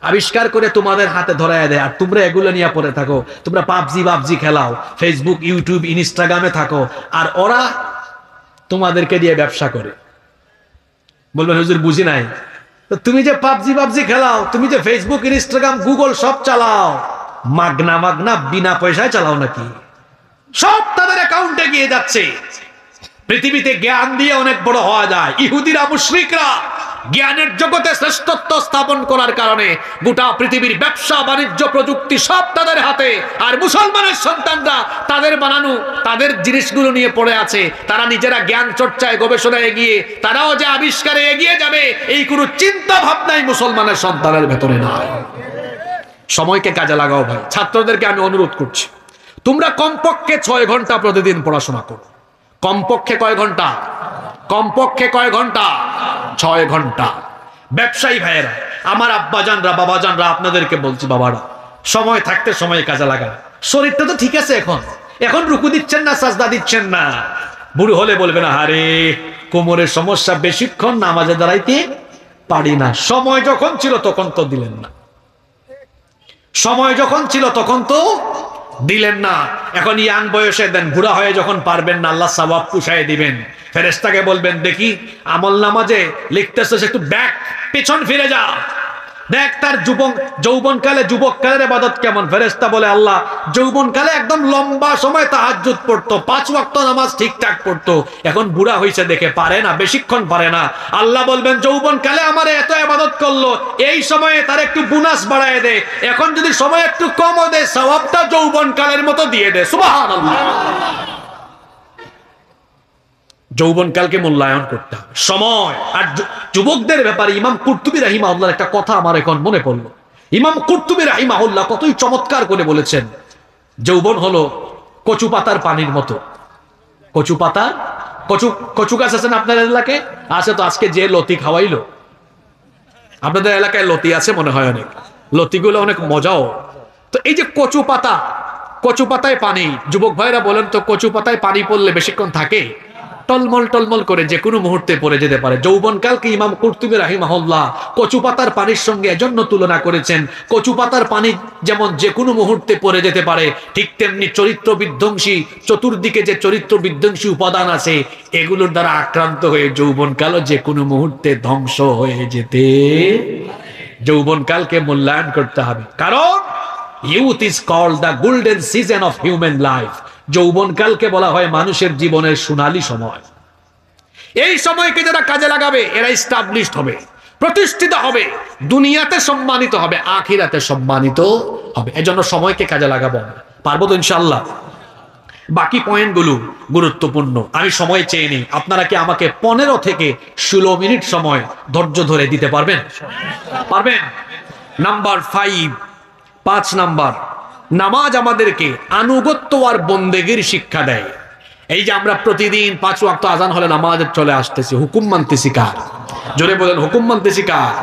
আবিষ্কার করে তোমাদের হাতে ধরায় দেয়, আর তোমরা এগুলো নিয়ে পড়ে থাকো। তোমরা পাবজি খেলাও, ফেসবুক, ইউটিউব, ইনস্টাগ্রামে থাকো, আর ওরা তোমাদেরকে দিয়ে ব্যবসা করে। বলবেন হুজুর বুঝি নাই। তো তুমি যে পাবজি খেলাও, তুমি যে ফেসবুক, ইনস্টাগ্রাম, গুগল সব চালাও, মাগনা বিনা পয়সায় চালাও নাকি? সব তাদের অ্যাকাউন্টে গিয়ে যাচ্ছে। পৃথিবীতে জ্ঞান দিয়ে অনেক বড় হওয়া যায়। ইহুদিরা, মুশরিকরা জ্ঞানের জগতে শ্রেষ্ঠত্ব স্থাপন করার কারণে গোটা পৃথিবীর ব্যবসা, বাণিজ্য, প্রযুক্তি সব তাদের হাতে, আর মুসলমানের সন্তানরা তাদের বানানো তাদের জিনিসগুলো নিয়ে পড়ে আছে। তারা নিজেরা জ্ঞান চর্চায় গবেষণায় এগিয়ে, তারাও যে আবিষ্কারে এগিয়ে যাবে এই কোনো চিন্তা ভাবনাই মুসলমানের সন্তানের ভেতরে নাই। সময়কে কাজে লাগাও ভাই। ছাত্রদেরকে আমি অনুরোধ করছি, তোমরা কমপক্ষে 6 ঘন্টা প্রতিদিন পড়াশোনা করো। কমপক্ষে কয় ঘন্টা? কমপক্ষে কয় ঘন্টা? 6 ঘন্টা। ব্যবসায়ী ভাইয়েরা, আমার আব্বাজানরা, বাবাজানরা, আপনাদেরকে বলছি, বাবারা সময় থাকতে সময় কাজে লাগা। শরীরটা তো ঠিক আছে, এখন রুকু দিচ্ছেন না, সাজদা দিচ্ছেন না। বুড়ো হলে বলবে না, আরে কোমরের সমস্যা, বেশিক্ষণ নামাজে দাঁড়াইতে পারি না। সময় যখন ছিল তখন তো দিলেন না, সময় যখন ছিল তখন তো দিলেন না। এখন ইয়াং বয়সে দেন, বুড়া হয়ে যখন পারবেন না, আল্লাহ সওয়াব পুষায় দিবেন। ফেরেশতাকে বলবেন, দেখি আমল নামাজে লিখতেছিস, একটু ব্যাক, পেছন ফিরে যা, দেখ তার যৌবনকালে, যুবককালের ইবাদত কেমন। ফেরেশতা বলে, আল্লাহ যৌবনকালে একদম লম্বা সময় তাহাজ্জুদ পড়তো, 5 ওয়াক্ত নামাজ ঠিকঠাক পড়তো, এখন বুড়া হয়েছে দেখে পারে না, বেশিক্ষণ পারে না। আল্লাহ বলবেন, যৌবনকালে আমার এত ইবাদত করলো, এই সময়ে তার একটু বোনাস বাড়ায় দে, এখন যদি সময় একটু কমও দে, সওয়াবটা যৌবনকালের মতো দিয়ে দে। সুবহানাল্লাহ। যৌবনকালকে মূল্যায়ন করতে হবে, সময়। আর যুবকদের ব্যাপারে ইমাম কুরতুবী রাহিমাহুল্লাহর একটা কথা আমার এখন মনে পড়লো। ইমাম কুরতুবী রাহিমাহুল্লাহ কতই চমৎকার করে বলেছেন, যৌবন হলো কচু পাতার পানির মতো। কচু পাতা, কচু গাছ আছে না আপনার এলাকায়? আছে তো। আজকে যে লতি খাওয়াইলো, আপনাদের এলাকায় লতি আছে মনে হয় অনেক, লতিগুলো অনেক মজাও। তো এই যে কচু পাতায় পানি, যুবক ভাইরা বলেন তো, কচু পাতায় পানি পড়লে বেশিক্ষণ থাকে? টলমল করে যে কোনো মুহূর্তে পড়ে যেতে পারে। যৌবনকালকে ইমাম কুরতুবী রাহিমাহুল্লাহ কচু পাতার পানির সঙ্গে এজন্য তুলনা করেছেন, কচু পাতার পানি যেমন যে কোনো মুহূর্তে পড়ে যেতে পারে, ঠিক তেমনি চরিত্র বিধ্বংসী, চতুর্দিকে যে চরিত্র বিধ্বংসী উপাদান আছে, এগুলোর দ্বারা আক্রান্ত হয়ে যৌবনকালও যে কোনো মুহূর্তে ধ্বংস হয়ে যেতে। যৌবনকালকে মূল্যায়ন করতে হবে, কারণ youth is called the golden season of human life. যৌবনকালকে বলা হয় মানুষের জীবনের সোনালী সময়। এই সময়কে যারা কাজে লাগাবে এরা এস্টাবলিশড হবে, প্রতিষ্ঠিত হবে, দুনিয়াতে সম্মানিত হবে, আখিরাতে সম্মানিত হবে। এজন্য সময়কে কাজে লাগাবো। পারবো তো ইনশাআল্লাহ? বাকি পয়েন্টগুলো গুরুত্বপূর্ণ, আমি সময় চেয়ে নিই। আপনারা কি আমাকে 15 থেকে 16 মিনিট সময় ধৈর্য ধরে দিতে পারবেন? পারবেন? নাম্বার 5 নাম্বার, নামাজ আমাদেরকে আনুগত্য আর বন্দেগীর শিক্ষা দেয়। এই যে আমরা প্রতিদিন 5 ওয়াক্ত আজান হলে নামাজে চলে আসতেছি, হুকুম মানতেছি কার? জোরে বলেন, হুকুম মানতেছি কার?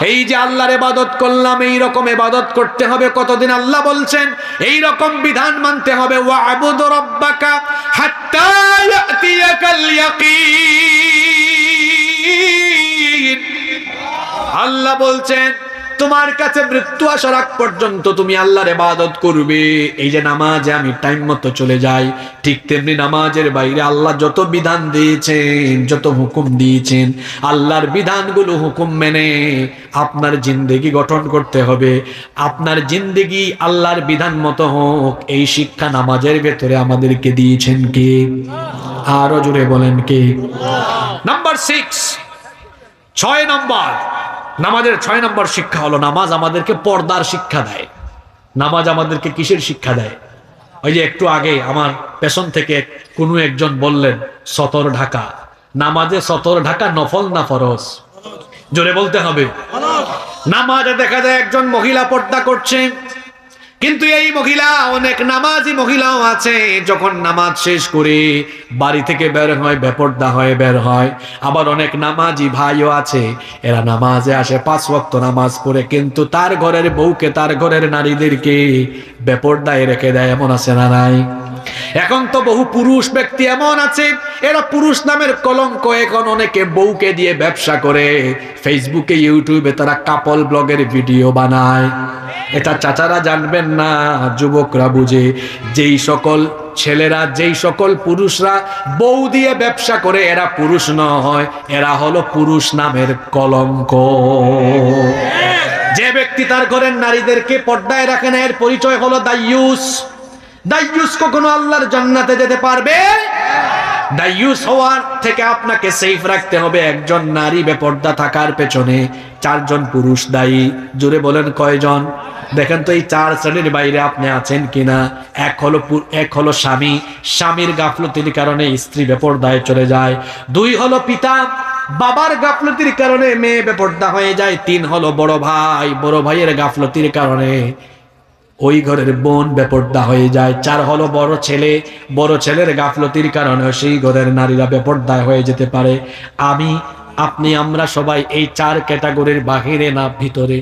এই যে আল্লাহর ইবাদত করলাম, এই রকম ইবাদত করতে হবে। কতদিন আল্লাহ বলছেন এই রকম বিধান মানতে হবে, ওয়া'বুদ রাব্বাকা হাত্তা ইয়াতিয়াকাল ইয়াকিন। আল্লাহ বলছেন তোমার কাছে মৃত্যু আসার আগ পর্যন্ত তুমি আল্লাহর ইবাদত করবে। এই যে নামাজে আমি টাইম মতো চলে যাই, ঠিক তেমনি নামাজের বাইরে আল্লাহ যত বিধান দিয়েছেন, যত হুকুম দিয়েছেন, আল্লাহর বিধানগুলো হুকুম মেনে আপনার জিন্দেগি গঠন করতে হবে। আপনার জিন্দেগি আল্লাহর বিধান মতো হোক, এই শিক্ষা নামাজের ভেতরে আমাদেরকে দিয়েছেন কে? আরো জোরে বলেন কে? নাম্বার 6, 6 নম্বর, নামাজের 6 নম্বর শিক্ষা হলো নামাজ আমাদেরকে পর্দার শিক্ষা দেয়। নামাজ আমাদেরকে কিসের শিক্ষা দেয়? ওই যে একটু আগে আমার পেছন থেকে কোনো একজন বললেন সতর ঢাকা। নামাজে সতর ঢাকা নফল না ফরজ? জোরে বলতে হবে। নামাজে দেখা যায় একজন মহিলা পর্দা করছে, কিন্তু এই মহিলা, অনেক নামাজি মহিলাও আছে, যখন নামাজ শেষ করে বাড়ি থেকে বের হয় বেপর্দা হয়ে বের হয়। আবার অনেক নামাজি ভাইও আছে, এরা নামাজে আসে 5 ওয়াক্ত নামাজ পড়ে, কিন্তু তার ঘরের বউকে, তার ঘরের নারীদেরকে বেপর্দায় রেখে দেয়। এমন আছে না নাই? এখন তো বহু পুরুষ ব্যক্তি এমন আছে, এরা পুরুষ নামের কলঙ্ক। এখন অনেকে বউকে দিয়ে ব্যবসা করে, ফেসবুকে ইউটিউবে তারা কাপল ব্লগের ভিডিও বানায়। এটা চাচারা জানবেন না, যুবকরা বুঝে। যেই সকল ছেলেরা, যেই সকল পুরুষরা বউ দিয়ে ব্যবসা করে, এরা পুরুষ নয়, এরা হলো পুরুষ নামের কলঙ্ক। যে ব্যক্তি তার ঘরের নারীদেরকে পর্দায় রাখে না, এর পরিচয় হলো দাইয়ুস। দাইয়ুস কখনো আল্লাহর জান্নাতে যেতে পারবে? দাইয়ুস হওয়ার থেকে আপনাকে সেফ রাখতে হবে। একজন নারী বেপর্দা থাকার পেছনে 4 জন পুরুষ দায়ী। জোরে বলেন কয়জন? দেখেন তো এই 4 শ্রেণীর বাইরে আপনি আছেন কিনা। এক হলো স্বামী, স্বামীর গাফলতির কারণে স্ত্রী বেপর্দায় চলে যায়। 2 হলো পিতা, বাবার গাফলতির কারণে মেয়ে বেপর্দা হয়ে যায়। 3 হলো বড় ভাই, বড় ভাইয়ের গাফলতির কারণে ওই ঘরের বোন বেপর্দা হয়ে যায়। 4 হলো বড় ছেলে, বড় ছেলের গাফলতির কারণে সেই ঘরের নারীরা বেপর্দা হয়ে যেতে পারে। আমি, আপনি, আমরা সবাই এই 4 ক্যাটাগরির বাহিরে না ভিতরে?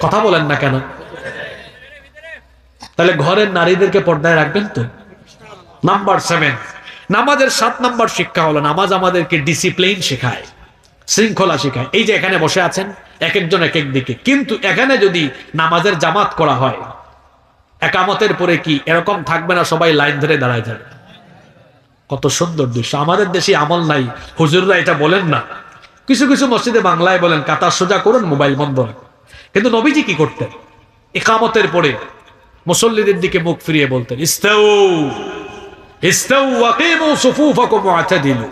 কথা বলেন না কেন? তাহলে ঘরের নারীদেরকে পর্দায় রাখবেন তো। নাম্বার 7, নামাজের 7 নম্বর শিক্ষা হলো নামাজ আমাদেরকে ডিসিপ্লিন শেখায়, শৃঙ্খলা শেখায়। এই যে এখানে বসে আছেন এক একজন এক এক দিকে, কিন্তু এখানে যদি নামাজের জামাত করা হয়, একামতের পরে কি এরকম থাকবে না সবাই লাইন ধরে দাঁড়ায় যাবে? কত সুন্দর দৃশ্য। আমাদের দেশে আমল নাই, হুজুররা এটা বলেন না। কিছু কিছু মসজিদে বাংলায় বলেন কাতার সোজা করুন, মোবাইল বন্ধ রাখুন। কিন্তু নবীজি কি করতেন? ইকামতের পরে মুসল্লিদের দিকে মুখ ফিরিয়ে বলতেন, ইস্তাউ ইস্তাউ ওয়াকিমু সুফুফাকুম ওয়াতাদিলু,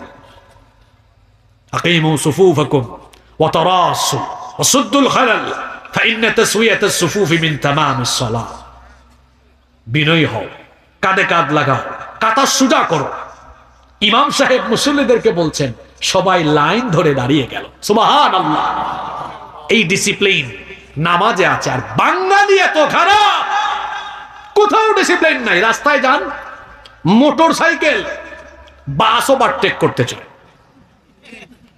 আকিমু সুফুফাকুম ওয়াতারাসু ওয়াসুদ্দুল খালাল ফাইন্না তাসওয়িয়াতাস সুফুফি মিন তামামিস সালাহ। বিনয়ী হও, কাঁধে কাঁধ লাগাও, কাতার সোজা করো। ইমাম সাহেব মুসল্লিদেরকে বলছেন, সবাই লাইন ধরে দাঁড়িয়ে গেল। সুবহানাল্লাহ। এই ডিসিপ্লিন নামাজে আছে। আর বাঙালি এত খারাপ, কোথাও ডিসিপ্লিন নাই। রাস্তায় যান, মোটর সাইকেল, বাস ওভারটেক করতে চায়,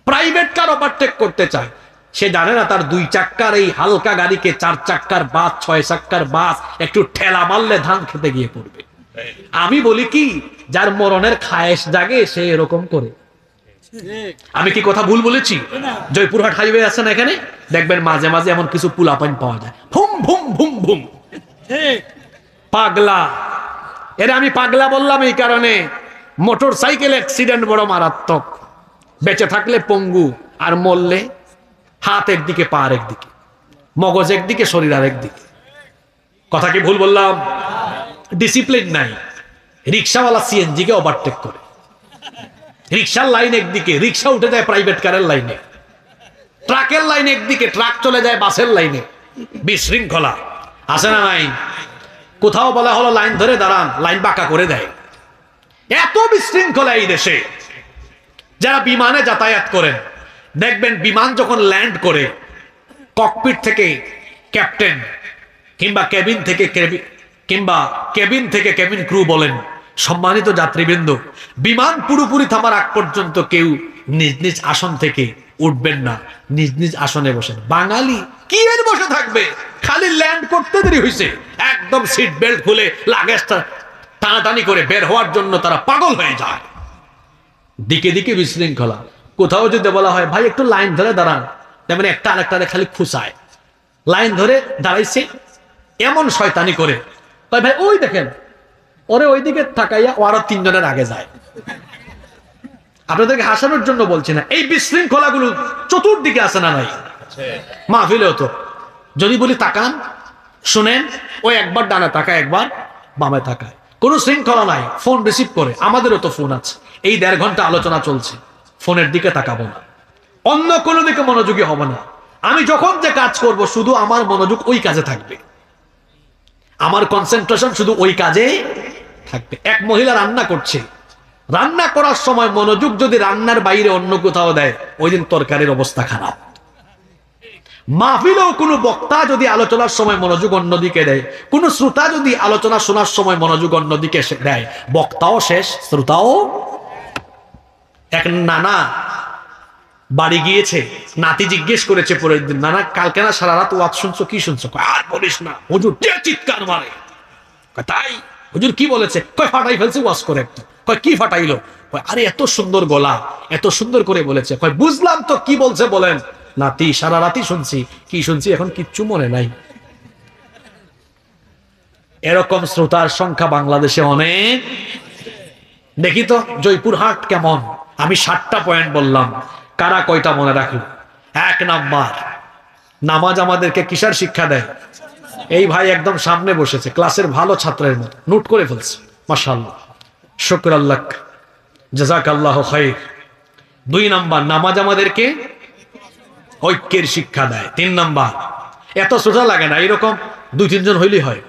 প্রাইভেট কার ওভারটেক করতে চায়। সে জানে না তার 2 চাক্কার এই হালকা গাড়িকে 4 চাক্কার বাস, 6 চাক্কার বাস একটু ঠেলা মারলে ধান খেতে গিয়ে পড়বে। আমি বলি কি, যার মরণের খায়েশ জাগে সে এরকম করে। আমি কি কথা ভুল বলেছি? জয়পুরহাট হাইওয়ে আছে না, এখানে দেখবেন মাঝে মাঝে এমন কিছু পুলাপান পাওয়া যায়, ভুম ভুম ভুম ভুম, পাগলা। এরা আমি পাগলা বললাম এই কারণে, মোটর সাইকেল অ্যাক্সিডেন্ট বড় মারাত্মক। বেঁচে থাকলে পঙ্গু, আর মরলে হাত একদিকে, পা একদিকে, মগজ একদিকে, শরীর আর একদিকে। কথা কি ভুল বললাম? ডিসিপ্লিন নাই। রিক্সাওয়ালা সিএনজি কে ওভারটেক করে, রিক্সার লাইন একদিকে, রিক্সা উঠে যায় প্রাইভেট কারের লাইনে। ট্রাকের লাইন একদিকে, ট্রাক চলে যায় বাসের লাইনে। বিশৃঙ্খলা আছে না নাই? কোথাও বলা হলো লাইন ধরে দাঁড়ান, লাইন বাঁকা করে দেয়। এত বিশৃঙ্খলা এই দেশে। যারা বিমানে যাতায়াত করেন, দেখবেন বিমান যখন ল্যান্ড করে, ককপিট থেকে ক্যাপ্টেন কিংবা কেবিন থেকে কেবিন ক্রু বলেন, সম্মানিত যাত্রীবৃন্দ, বিমান পুরোপুরি থামার আগ পর্যন্ত কেউ নিজ নিজ আসন থেকে উঠবেন না, নিজ নিজ আসনে বসেন। বাঙালি কি এর বসে থাকবে, খালি ল্যান্ড করতে দেরি হয়েছে, একদম সিট বেল্ট খুলে লাগেজটা টানাটানি করে বের হওয়ার জন্য তারা পাগল হয়ে যায়। দিকে দিকে বিশৃঙ্খলা। কোথাও যদি বলা হয় ভাই একটু লাইন ধরে দাঁড়ান, তেমন একটা আরেকটারে খালি খুঁচায়। লাইন ধরে দাঁড়াইছে, এমন শয়তানি করে ভাই ভাই ওই দেখেন ওরে ওইদিকে তাকাইয়া ও আরো তিনজনের আগে যায়। আপনাদেরকে হাসানোর জন্য বলছি না, এই বিশৃঙ্খলাগুলো চতুর্দিকে আছে না নাই? মাহফিলেও তো যদি বলি তাকান, শুনেন, ও একবার ডানে তাকায়, একবার বামে তাকায়, কোনো শৃঙ্খলা নাই। ফোন রিসিভ করে, আমাদেরও তো ফোন আছে, এই 1.5 ঘন্টা আলোচনা চলছে, ফোনের দিকে তাকাবো না, অন্য কোনো দিকে মনোযোগী হব না। আমি যখন যে কাজ করব শুধু আমার মনোযোগ ওই কাজে থাকবে, আমার কনসেন্ট্রেশন শুধু ওই কাজে থাকবে। এক মহিলা রান্না করছে, রান্না করার সময় মনোযোগ যদি রান্নার বাইরে অন্য কোথাও দেয়, ওই দিন তরকারির অবস্থা খারাপ। মাহফিলেও কোনো বক্তা যদি আলোচনার সময় মনোযোগ অন্যদিকে দেয়, কোন শ্রোতা যদি আলোচনা শোনার সময় মনোযোগ অন্যদিকে দেয়, বক্তাও শেষ, শ্রোতাও। এক নানা বাড়ি গিয়েছে, নাতি জিজ্ঞেস করেছে পরের দিন, নানা কালকে না সারা রাত ওয়াজ শুনছো, কি শুনছো? আর বলিস না, হুজুর চিৎকার মারে। তাই হুজুর কি বলেছে? কয় ফাটাই ফেলছে ওয়াজ করে একটা। কয় কি ফাটাইলো? কয় আরে এত সুন্দর গলা, এত সুন্দর করে বলেছে। কয় বুঝলাম তো কি বলছে বলেন। নাতি সারা রাতই শুনছি, কি শুনছি এখন কিচ্ছু মনে নাই। এরকম শ্রোতার সংখ্যা বাংলাদেশে অনেক। দেখি তো জয়পুরহাট কেমন। আমি 7টা পয়েন্ট বললাম, কারা কয়টা মনে রাখলো? 1 নাম্বার, নামাজ আমাদেরকে কিসের শিক্ষা দেয়? এই ভাই একদম সামনে বসেছে, ক্লাসের ভালো ছাত্রের মতো নোট করে ফেলছে, মাশাআল্লাহ, শুকর আল্লাহ, জাযাকাল্লাহু খাইর। 2 নাম্বার, নামাজ আমাদেরকে ঐক্যের শিক্ষা দেয়। 3 নাম্বার, এত সোজা লাগে না, এরকম 2-3 জন হইলেই হয়,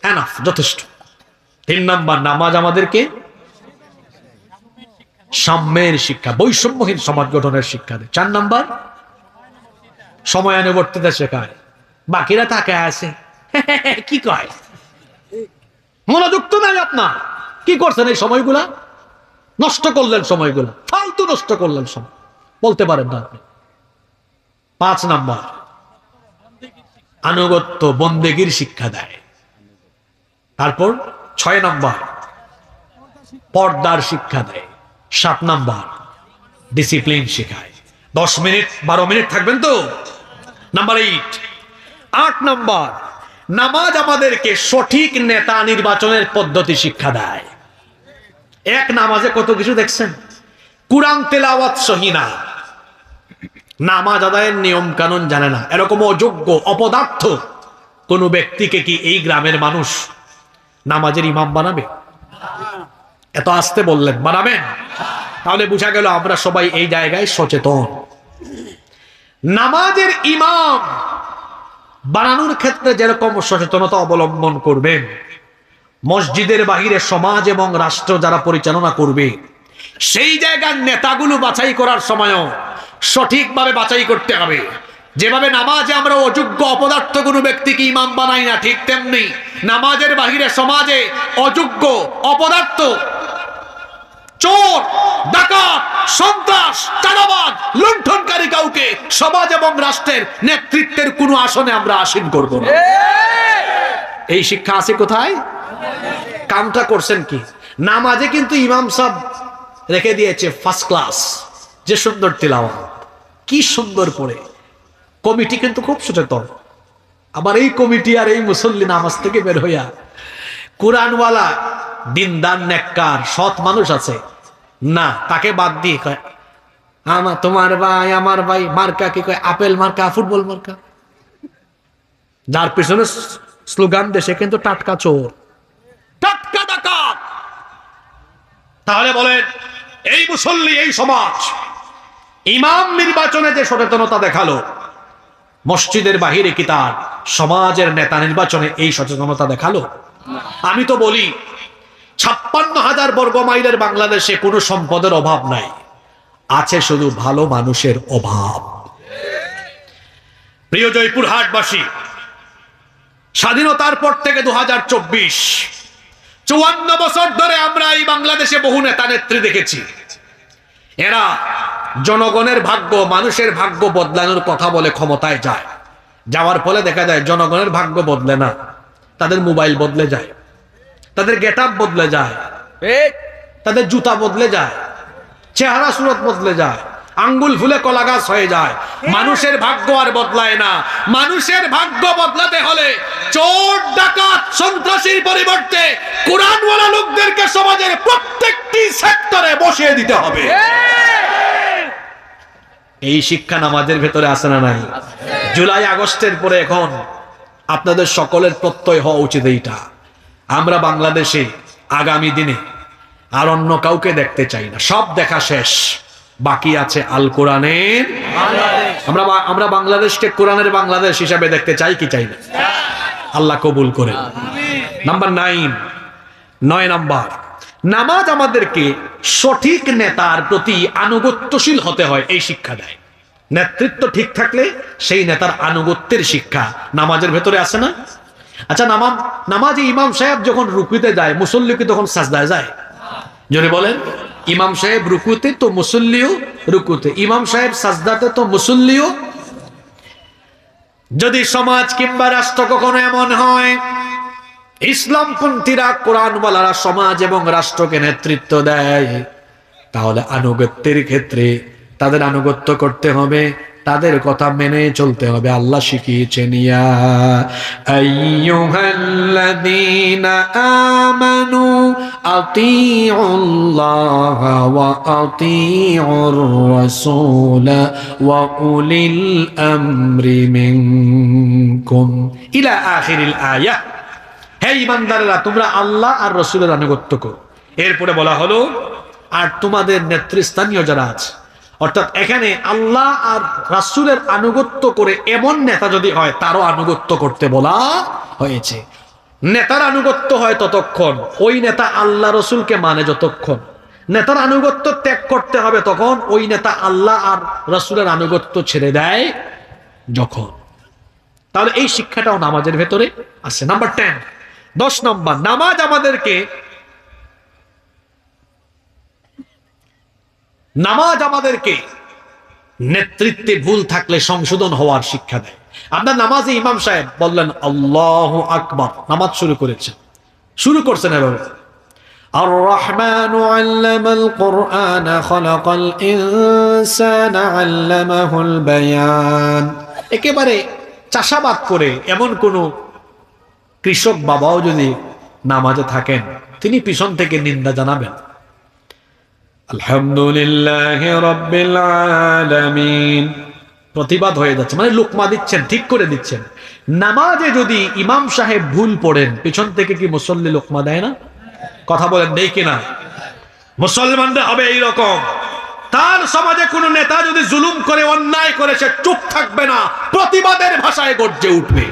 এনাফ, যথেষ্ট। 3 নাম্বার, নামাজ আমাদেরকে সাম্যের শিক্ষা, বৈষম্যহীন সমাজ গঠনের শিক্ষা দেয়। 4 নাম্বার, সময়ানুবর্তিতা শেখায়। বাকিরা তাকে আছে কি কয়, মনোযোগ তো নাই আপনার। কি করছেন এই সময়গুলা? নষ্ট করলেন সময়গুলা, ফালতু নষ্ট করলেন সময়, বলতে পারেন না আপনি। 5 নাম্বার, আনুগত্য বন্দেগীর শিক্ষা দেয়। তারপর 6 নাম্বার, পর্দার শিক্ষা দেয়। 7 নাম্বার, ডিসিপ্লিন শেখায়। 10 মিনিট 12 মিনিট থাকবেন তো? নাম্বার 8 নাম্বার, নামাজ আমাদেরকে সঠিক নেতা নির্বাচনের পদ্ধতি শিক্ষা দেয়। এক নামাজে কত কিছু দেখছেন, কুরআন তেলাওয়াত সহি না, নামাজ আদায়ের নিয়ম কানুন জানে না, এরকম অযোগ্য অপদার্থ কোন ব্যক্তিকে কি এই গ্রামের মানুষ নামাজের ইমাম বানাবে? এত আসতে বললেন, বানাবেন? তাহলে বোঝা গেল আমরা সবাই এই জায়গায় সচেতন। নামাজের ইমাম বানানোর ক্ষেত্রে যেরকম সচেতনতা অবলম্বন করবেন, মসজিদের বাহিরে সমাজ এবং রাষ্ট্র যারা পরিচালনা করবে, সেই জায়গার নেতাগুলো বাছাই করার সময়ও সঠিকভাবে বাছাই করতে হবে। যেভাবে নামাজে আমরা অযোগ্য অপদার্থ কোনো ব্যক্তিকে ইমাম বানাই না, ঠিক তেমনি নামাজের বাহিরে সমাজে অযোগ্য অপদার্থ, চোর, ডাকাত, সন্ত্রাস, চাঁদাবাজ, লুণ্ঠনকারী কাউকে সমাজ এবং রাষ্ট্রের নেতৃত্বের কোনো আসনে আমরা আসীন করব না। এই শিক্ষা আছে কোথায়? কামটা করছেন কি? নামাজে কিন্তু ইমাম সাহেব রেখে দিয়েছে ফার্স্ট ক্লাস, যে সুন্দর তিলাওয়াত, কি সুন্দর পড়ে। কমিটি কিন্তু খুব সচেতন। আবার এই কমিটি আর এই মুসল্লি নামাজ থেকে বের হইয়া কোরআনওয়ালা দিনদার নেককার সৎ মানুষ আছে না, তাকে বাদ দিয়ে কয় আমার তোমার ভাই আমার ভাই, মার্কা কি কয়? আপেল মার্কা, ফুটবল মার্কা। যার পিছনে স্লোগান দেশে কিন্তু টাটকা চোর, টাটকা ডাকাত। তাহলে বলেন এই মুসল্লি, এই সমাজ ইমাম নির্বাচনে যে সচেতনতা দেখালো, মসজিদের বাহিরে কি তার সমাজের নেতা নির্বাচনে এই সচেতনতা দেখালো? আমি তো বলি 56,000 বর্গ মাইলের বাংলাদেশে কোনো সম্পদের অভাব নাই, আছে শুধু ভালো মানুষের অভাব। প্রিয় জয়পুরহাটবাসী, স্বাধীনতার পর থেকে 2024 54 বছর ধরে আমরা এই বাংলাদেশে বহু নেতা নেত্রী দেখেছি, এরা জনগণের ভাগ্য, মানুষের ভাগ্য বদলানোর কথা বলে ক্ষমতায় যায়, যাওয়ার ফলে দেখা যায় জনগণের ভাগ্য বদলে না, তাদের মোবাইল বদলে যায়, তাদের গেটআপ বদলে যায়, তাদের জুতা বদলে যায়, চেহারা সুরত বদলে যায়, আঙ্গুল ফুলে কলা গাছ হয়ে যায়। মানুষের ভাগ্য আর বদলায় না। মানুষের ভাগ্য বদলাতে হলে চোর ডাকাত সন্ত্রাসীর পরিবর্তে কোরআনওয়ালা লোকদেরকে সমাজের প্রত্যেকটি সেক্টরে বসিয়ে দিতে হবে। এই শিক্ষা নামাজের ভেতরে আছে না নাই? জুলাই আগস্টের পরে এখন আপনাদের সকলের প্রত্যয় হওয়া উচিত এইটা, আমরা বাংলাদেশে আগামী দিনে আর অন্য কাউকে দেখতে চাই না, সব দেখা শেষ, বাকি আছে আল কোরআনের। আমরা বাংলাদেশকে কোরআনের বাংলাদেশ হিসাবে দেখতে চাই কি চাই না? আল্লাহ কবুল করে। নাম্বার 9 নাম্বার, নামাজ আমাদেরকে সঠিক নেতার প্রতি আনুগত্যশীল হতে হয়, এই শিক্ষা দেয়। নেতৃত্ব ঠিক থাকলে সেই নেতার আনুগত্যের শিক্ষা নামাজের ভেতরে আছে না? আচ্ছা, নামাজে ইমাম সাহেব যখন রুকুতে যায়, মুসল্লি কি তখন সাজদায় যায়? জোরে বলেন। ইমাম সাহেব রুকুতে তো মুসল্লিও রুকুতে, ইমাম সাহেব সাজদাতে তো মুসল্লিও। যদি সমাজ কিংবা রাষ্ট্র কখনো এমন হয় ইসলামপন্থীরা কোরআনওয়ালারা সমাজ এবং রাষ্ট্রকে নেতৃত্ব দেয়, তাহলে আনুগত্যের ক্ষেত্রে তাদের আনুগত্য করতে হবে, তাদের কথা মেনে চলতে হবে। আল্লাহ শিখিয়েছেন, ইয়া আইয়ুহাল্লাযীনা আমানু আতিউল্লাহ ওয়া আতিউর রাসূল ওয়া উলিল আমরি মিনকুম ইলা আখিরিল আয়াহ। হে ঈমানদাররা, তোমরা আল্লাহ আর রাসূলের আনুগত্য করো। এরপরে বলা হলো আর তোমাদের নেতৃস্থানীয় যারা আছে, অর্থাৎ এখানে আল্লাহ আর রাসূলের আনুগত্য করে এমন নেতা যদি হয় তারও আনুগত্য করতে বলা হয়েছে। নেতার আনুগত্য হয় ততক্ষণ, ওই নেতা আল্লাহ রসুলকে মানে যতক্ষণ। নেতার আনুগত্য ত্যাগ করতে হবে তখন, ওই নেতা আল্লাহ আর রাসূলের আনুগত্য ছেড়ে দেয় যখন। তাহলে এই শিক্ষাটাও নামাজের ভেতরে আছে। নাম্বার 10 নম্বর, নামাজ আমাদেরকে নেতৃত্বে ভুল থাকলে সংশোধন হওয়ার শিক্ষা দেয়। আপনার নামাজে ইমাম সাহেব বললেন আল্লাহু আকবার, নামাজ শুরু করছেন এভাবে, আর রহমানু আল্লামাল কুরআন খালাকাল ইনসানা আল্লামাহুল বায়ান, একেবারে চাষাবাদ করে এমন কোন কৃষক বাবাও যদি নামাজে থাকেন, তিনি পিছন থেকে নিন্দা জানাবেন, আলহামদুলিল্লাহি রাব্বিল আলামিন, প্রতিবাদ হয়ে যাচ্ছে, মানে লোকমা দিচ্ছেন, ঠিক করে দিচ্ছেন। নামাজে যদি ইমাম সাহেব ভুল পড়েন, পিছন থেকে কি মুসল্লি লোকমা দেয় না? কথা বলেন, দেয় কিনা? মুসলমানরা হবে এইরকম, তার সমাজে কোন নেতা যদি জুলুম করে, অন্যায় করে, সে চুপ থাকবে না, প্রতিবাদের ভাষায় গর্জে উঠবে।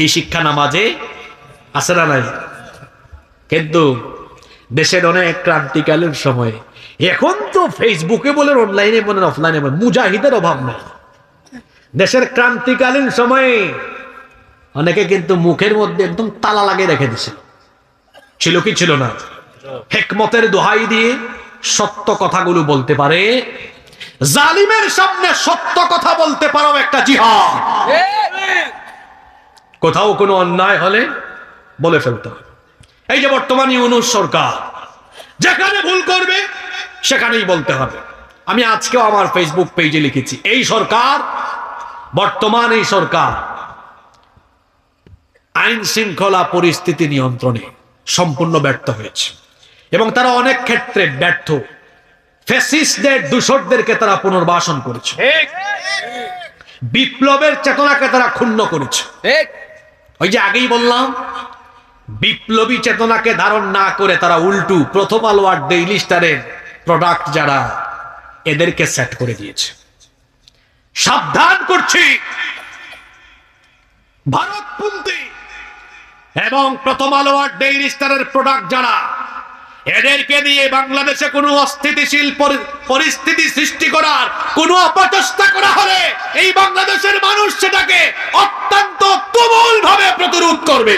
এই শিক্ষা নামাজে আছে না নাই? কিন্তু দেশের অনেক ক্রান্তিকালীন সময়ে, এখন তো ফেসবুকে বলেন, অনলাইনে বলেন, অফলাইনে বলেন, মুজাহিদের অভাব নেই। দেশের ক্রান্তিকালীন সময়ে অনেকে কিন্তু মুখের মধ্যে একদম তালা লাগিয়ে রেখে দিছিল, ছিল কি ছিল না? হিকমতের দোহাই দিয়ে সত্য কথাগুলো বলতে পারে। জালিমের সামনে সত্য কথা বলতে পারো একটা জিহাদ। কোথাও কোনো অন্যায় হলে বলে ফেলতে হবে। এই যে বর্তমান ইউনূস সরকার, যেখানে ভুল করবে সেখানেই বলতে হবে। আমি আজকেও আমার ফেসবুক পেজে লিখেছি, এই সরকার, বর্তমান এই সরকার আইন শৃঙ্খলা পরিস্থিতি নিয়ন্ত্রণে সম্পূর্ণ ব্যর্থ হয়েছে, এবং তারা অনেক ক্ষেত্রে ব্যর্থ। ফ্যাসিস্টদের, দূষরদেরকে তারা পুনর্বাসন করেছে, বিপ্লবের চেতনাকে তারা ক্ষুণ্ণ করেছে। ওই যে আগেই বললাম, বিপ্লবী চেতনাকে ধারণ না করে তারা উল্টু প্রথম আলো আর ডেইলি স্টারের প্রোডাক্ট যারা, এদেরকে সেট করে দিয়েছে। সাবধান করছি, ভারতপন্থী এবং প্রথম আলো আর ডেইলি স্টারের প্রোডাক্ট যারা, এদেরকে দিয়ে বাংলাদেশে কোনো অস্থিতিশীল পরিস্থিতি সৃষ্টি করার কোনো অপচেষ্টা করা হলে এই বাংলাদেশের মানুষ সেটাকে অত্যন্ত তুমুল ভাবে প্রতিরোধ করবে।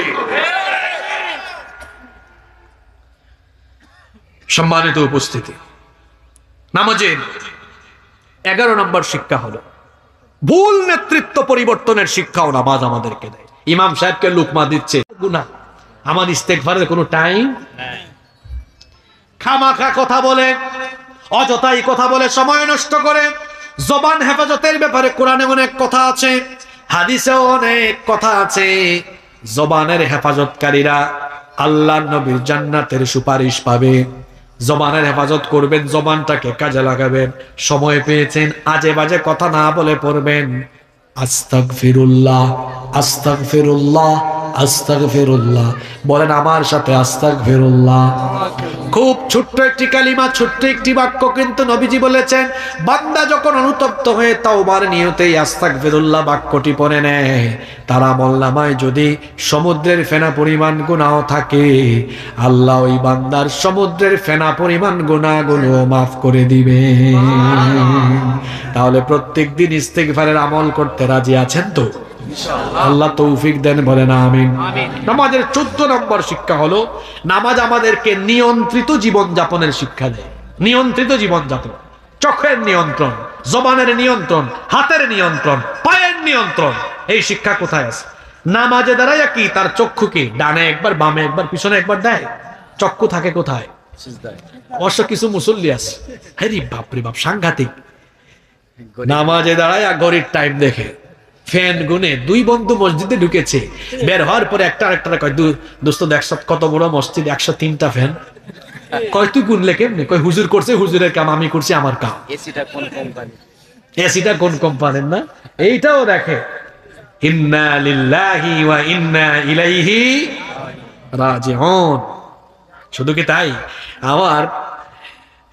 সম্মানিত উপস্থিতি, নামাজের 11 নম্বর শিক্ষা হলো ভুল নেতৃত্ব পরিবর্তনের শিক্ষাও নামাজ আমাদেরকে দেয়। ইমাম সাহেবকে লুকমা দিচ্ছে, গুনাহ। আমার ইস্তেগফারের কোনো টাইম নাই। খামাখা কথা বলে, অযথাই কথা বলে, সময় নষ্ট করে। জবান হেফাজতের ব্যাপারে কোরআনে অনেক কথা আছে, হাদিসেও অনেক কথা আছে। জবানের হেফাজতকারীরা আল্লাহর নবীর জান্নাতের সুপারিশ পাবে। জবানের হেফাজত করবেন, জবানটাকে কাজে লাগাবেন। সময় পেয়েছেন, আজে বাজে কথা না বলে পড়বেন আস্তাগফিরুল্লাহ, আস্তাগফিরুল্লাহ, আস্তাগফিরুল্লাহ। বলেন আমার সাথে আস্তাগফিরুল্লাহ। খুব ছোট্ট একটি কালিমা, ছোট্ট একটি বাক্য, কিন্তু নবীজি বলেছেন বান্দা যখন অনুতপ্ত হয়ে তাওবার নিয়তেই আস্তাগফিরুল্লাহ বাক্যটি পড়ে নেয়, তার আমলনামায় যদি সমুদ্রের ফেনা পরিমাণ গুনাহ থাকে, আল্লাহ ওই বান্দার সমুদ্রের ফেনা পরিমাণ গুনাহগুলো মাফ করে দিবে। তাহলে প্রত্যেকদিন ইস্তেগফারের আমল করতে রাজি আছেন তো? আল্লাহ তৌফিক দেন, বলেন আমিন। নামাজের 14 নম্বর শিক্ষা হলো নামাজ আমাদেরকে নিয়ন্ত্রিত জীবন যাপনের শিক্ষা দেয়। নিয়ন্ত্রিত জীবন যাপন, চোখের নিয়ন্ত্রণ, জবানের নিয়ন্ত্রণ, হাতের নিয়ন্ত্রণ, পায়ের নিয়ন্ত্রণ। এই শিক্ষা কোথায় আছে? নামাজে দাঁড়ায় কি তার চক্ষুকে ডানে একবার, বামে একবার, পিছনে একবার দেয়। চক্ষু থাকে কোথায়? অবশ্য কিছু মুসল্লি আছে, হ্যাঁ বাপরে বাপ, সাংঘাতিক। নামাজে দাঁড়ায় ঘড়ির টাইম দেখে, ফ্যান গুনে। 2 বন্ধু মসজিদে ঢুকেছে, বের হওয়ার পরে একটা কয়, দোস্ত দেখছ কত বড় মসজিদ, 103টা ফ্যান। কয় তুই গুনলে কেমনে? কয় হুজুর করছে, হুজুরের কাম, আমি করছি আমার কাম। এসিটা কোন কোম্পানির না, এইটাও দেখে। ইন্না লিল্লাহি ওয়া ইন্না ইলাইহি রাজিউন। শুধু কি তাই, আমার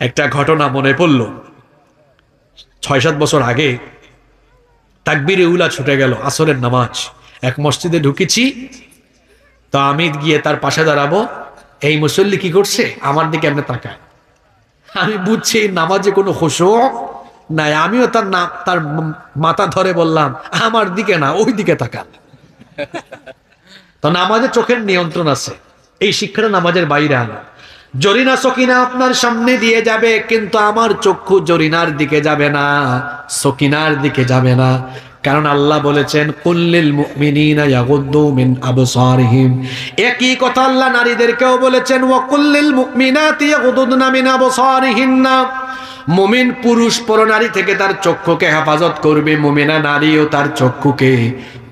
একটা ঘটনা মনে পড়ল। 6-7 বছর আগে তাকবীরে উলা ছুটে গেল, আসরের নামাজ। এক মসজিদে ঢুকেছি, তো আমি গিয়ে তার পাশে দাঁড়াবো। এই মুসল্লি কি করছে, আমার দিকে এমনি তাকায়। আমি বুঝছি নামাজে কোনো খুশু নাই। আমিও তার মাথা ধরে বললাম, আমার দিকে না, ওই দিকে তাকান। তো নামাজে চোখের নিয়ন্ত্রণ আছে। এই শিক্ষাটা নামাজের বাইরে আনা। জরিনা সকিনা আপনার সামনে দিয়ে যাবে, কিন্তু আমার চক্ষু জরিনার দিকে যাবে না, সকিনার দিকে যাবে না। কারণ আল্লাহ বলেছেন কুল্লিল মুমিনিনা ইয়াগুদ্দু মিন আবসারিহিম। একই কথা আল্লাহ নারীদেরকেও বলেছেন ওয়া কুল্লিল মুমিনাতি ইয়াগুদ্দুনা মিন আবসারিহিন্না। মুমিন পুরুষ পরনারী থেকে তার চক্ষুকে হেফাজত করবে, মুমিনা নারীও তার চক্ষুকে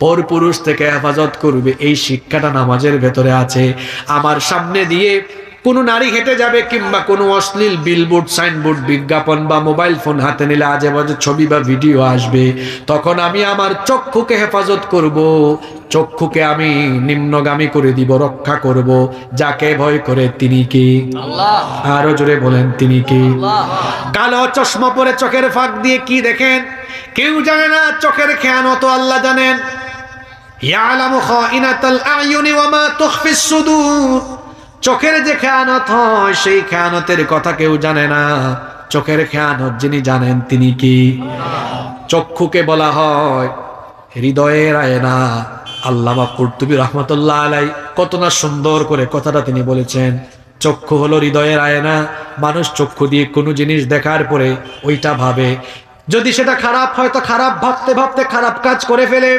পর পুরুষ থেকে হেফাজত করবে। এই শিক্ষাটা নামাজের ভেতরে আছে। আমার সামনে দিয়ে কোনো নারী হেঁটে যাবে, কিংবা কোনো অশ্লীল বিলবোর্ড, সাইনবোর্ড, বিজ্ঞাপন বা মোবাইল ফোন হাতে নিলে আজে বাজে ছবি বা ভিডিও আসবে, তখন আমি আমার চক্ষুকে হেফাজত করব। চক্ষুকে আমি নিম্নগামী করে দিব, রক্ষা করব। যাকে ভয় করে তিনি কি? আল্লাহ। আরো জোরে বলেন, তিনি কি? আল্লাহ। কালো চশমা পরে চোখের ফাঁক দিয়ে কি দেখেন কেউ জানে না, চোখের খেয়ানত আল্লাহ জানেন। ইয়ালামু খাইনাতাল আয়ুনি ওয়া মা তুখফিস সুদূর। চোখের যে খেয়ানত হয়, সেই খেয়ানতের কথা কেউ জানে না। চোখের খেয়ানত যিনি জানেন তিনি কি? চক্ষুকে বলা হয় হৃদয়ের আয়না। আল্লামা কুরতুবী রাহমাতুল্লাহ আলাইহি কত না সুন্দর করে কথাটা তিনি বলেছেন। চক্ষু হলো হৃদয়ের আয়না। মানুষ চক্ষু দিয়ে কোনো জিনিস দেখার পরে ওইটা ভাবে, যদি সেটা খারাপ হয় তো খারাপ ভাবতে ভাবতে খারাপ কাজ করে ফেলে।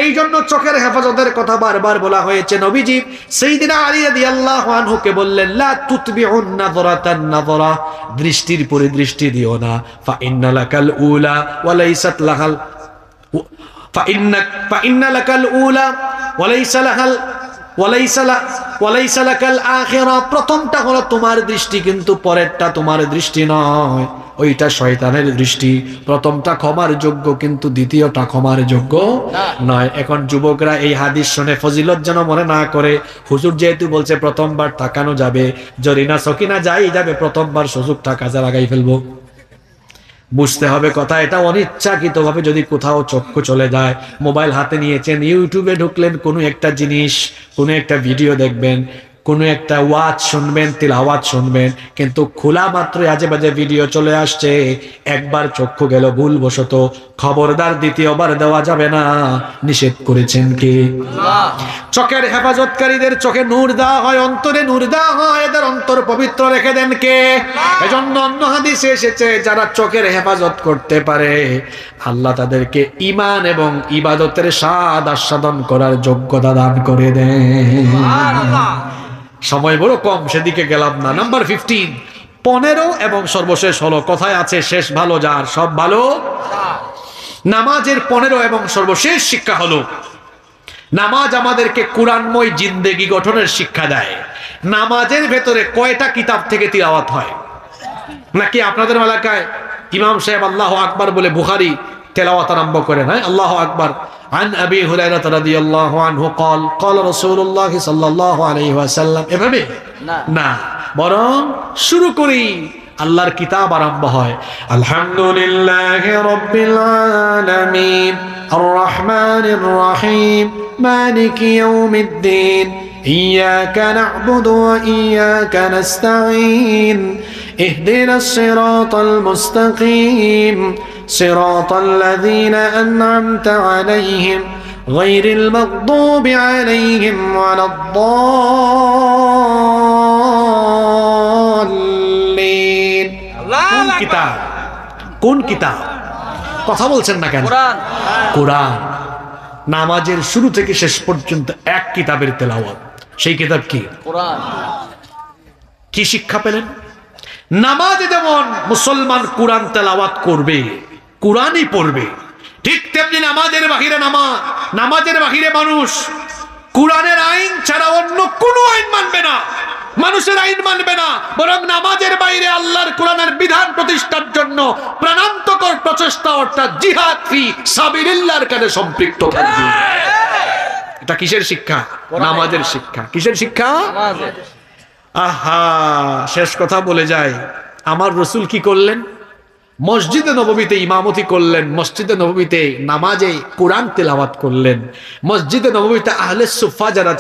এই জন্য চোখের হেফাজতের কথা বারবার বলা হয়েছে। নবীজি সাইয়্যিদিনা আলী রাদিয়াল্লাহু আনহুকে বললেন লা তুতবিউন নাযরাতান নাযরা, দৃষ্টির পরে দৃষ্টি দিও না। ফা ইন্না লাকাল উলা ওয়া লাইসাত লাহাল ফা ইন্না লাকাল উলা ওয়া লাইসা লাহাল ওয়া লাইসা লাকাল আখিরা। প্রথমটা হলো তোমার দৃষ্টি, কিন্তু পরেরটা তোমার দৃষ্টি নয়, ওইটা শয়তানের দৃষ্টি। প্রথমটা ক্ষমার যোগ্য, কিন্তু দ্বিতীয়টা ক্ষমার যোগ্য নয়। এখন যুবকরা এই হাদিস শুনে ফজিলত যেন মনে না করে, হুজুর যেহেতু বলছে প্রথমবার তাকানো যাবে, জরিনা সকিনা যাই যাবে, প্রথমবার সুযোগটা কাজে লাগাই ফেলবো। বুঝতে হবে কথা, এটা অনিচ্ছাকৃতভাবে যদি কোথাও চক্ষু চলে যায়, মোবাইল হাতে নিয়েছেন, ইউটিউবে ঢুকলেন, কোনো একটা জিনিস, কোনো একটা ভিডিও দেখবেন, কোনো একটা ওয়াজ শুনবেন, তিলাওয়াত শুনবেন, কিন্তু খোলা মাত্রই আজে বাজে ভিডিও চলে আসছে, একবার চক্ষু গেল ভুলবশত, খবরদার দ্বিতীয়বার দেওয়া যাবে না, নিষেধ করেছেন কে? চোখের হেফাজতকারীদের চোখে নূর দেওয়া হয়, অন্তরে নূর দেওয়া হয়, এদের অন্তর পবিত্র রেখে দেন কে? এজন্য অন্য হাদিসে এসেছে যারা চোখের হেফাজত করতে পারে আল্লাহ তাদেরকে ঈমান এবং ইবাদতের স্বাদ আস্বাদন করার যোগ্যতা দান করে দেন। সময় বড় কম, সেদিকে গেলাম না। নাম্বার 15, 15 এবং সর্বশেষ হলো, কথায় আছে শেষ ভালো যার সব ভালো। নামাজের 15 এবং সর্বশেষ শিক্ষা হলো, নামাজ আমাদেরকে কোরআনময় জিন্দেগি গঠনের শিক্ষা দেয়। নামাজের ভেতরে কয়টা কিতাব থেকে তিলাওয়াত হয়? নাকি আপনাদের এলাকায় ইমাম সাহেব আল্লাহু আকবার বলে বুখারী তেলাওয়াত আরম্ভ করেন? হ্যাঁ, আল্লাহু আকবার। عن أبي هريرة رضي الله عنه قال قال رسول الله صلى الله عليه وسلم। এভাবে না, বরং শুরু করি, আল্লাহর কিতাব আরম্ভ হয়, আলহামদুলিল্লাহি রাব্বিল আলামিন আর রহমানির রহিম মালিকি ইয়াউমিদ্দিন ইয়্যাকা না'বুদু ওয়া ইয়্যাকা নাস্তাঈন ইহদিনাস সিরাতাল মুস্তাকিম সিরাতাল লাযীনা আন'আমতা আলাইহিম গায়রিল মাগদুবি আলাইহিম ওয়ালাদ-দাল্লিন। কোন কিতাব? কোন কিতাব? কথা বলছেন না কেন? কোরআন। নামাজের শুরু থেকে শেষ পর্যন্ত এক কিতাবের তেলাওয়াত। সেই কিতাব কি? কোরআন। কি শিক্ষা পেলেন? নামাজে যেমন মুসলমান কোরআন তেলাওয়াত করবে, কোরআনই পড়বে, ঠিক তেমনি নামাজের বাহিরে নামাজের বাহিরে মানুষ কোরআনের আইন ছাড়া অন্য কোনো আইন মানবে না, মানুষের আইন মানবে না, বরং নামাজের বাইরে আল্লাহর কোরআনের বিধান প্রতিষ্ঠার জন্য প্রাণান্তকর প্রচেষ্টা অর্থাৎ জিহাদ ফি সাবিলিল্লাহর কাজে সম্পৃক্ত থাকবে। এটা কিসের শিক্ষা? নামাজের শিক্ষা। কিসের শিক্ষা? আহা, শেষ কথা বলে যায়, আমার রাসূল কি করলেন? মসজিদে নববীতে ইমামতি করলেন, মসজিদে নববীতে নামাজে কোরআন তেলাওয়াত করলেন, মসজিদে নববীতে আহলে সুফফা যারা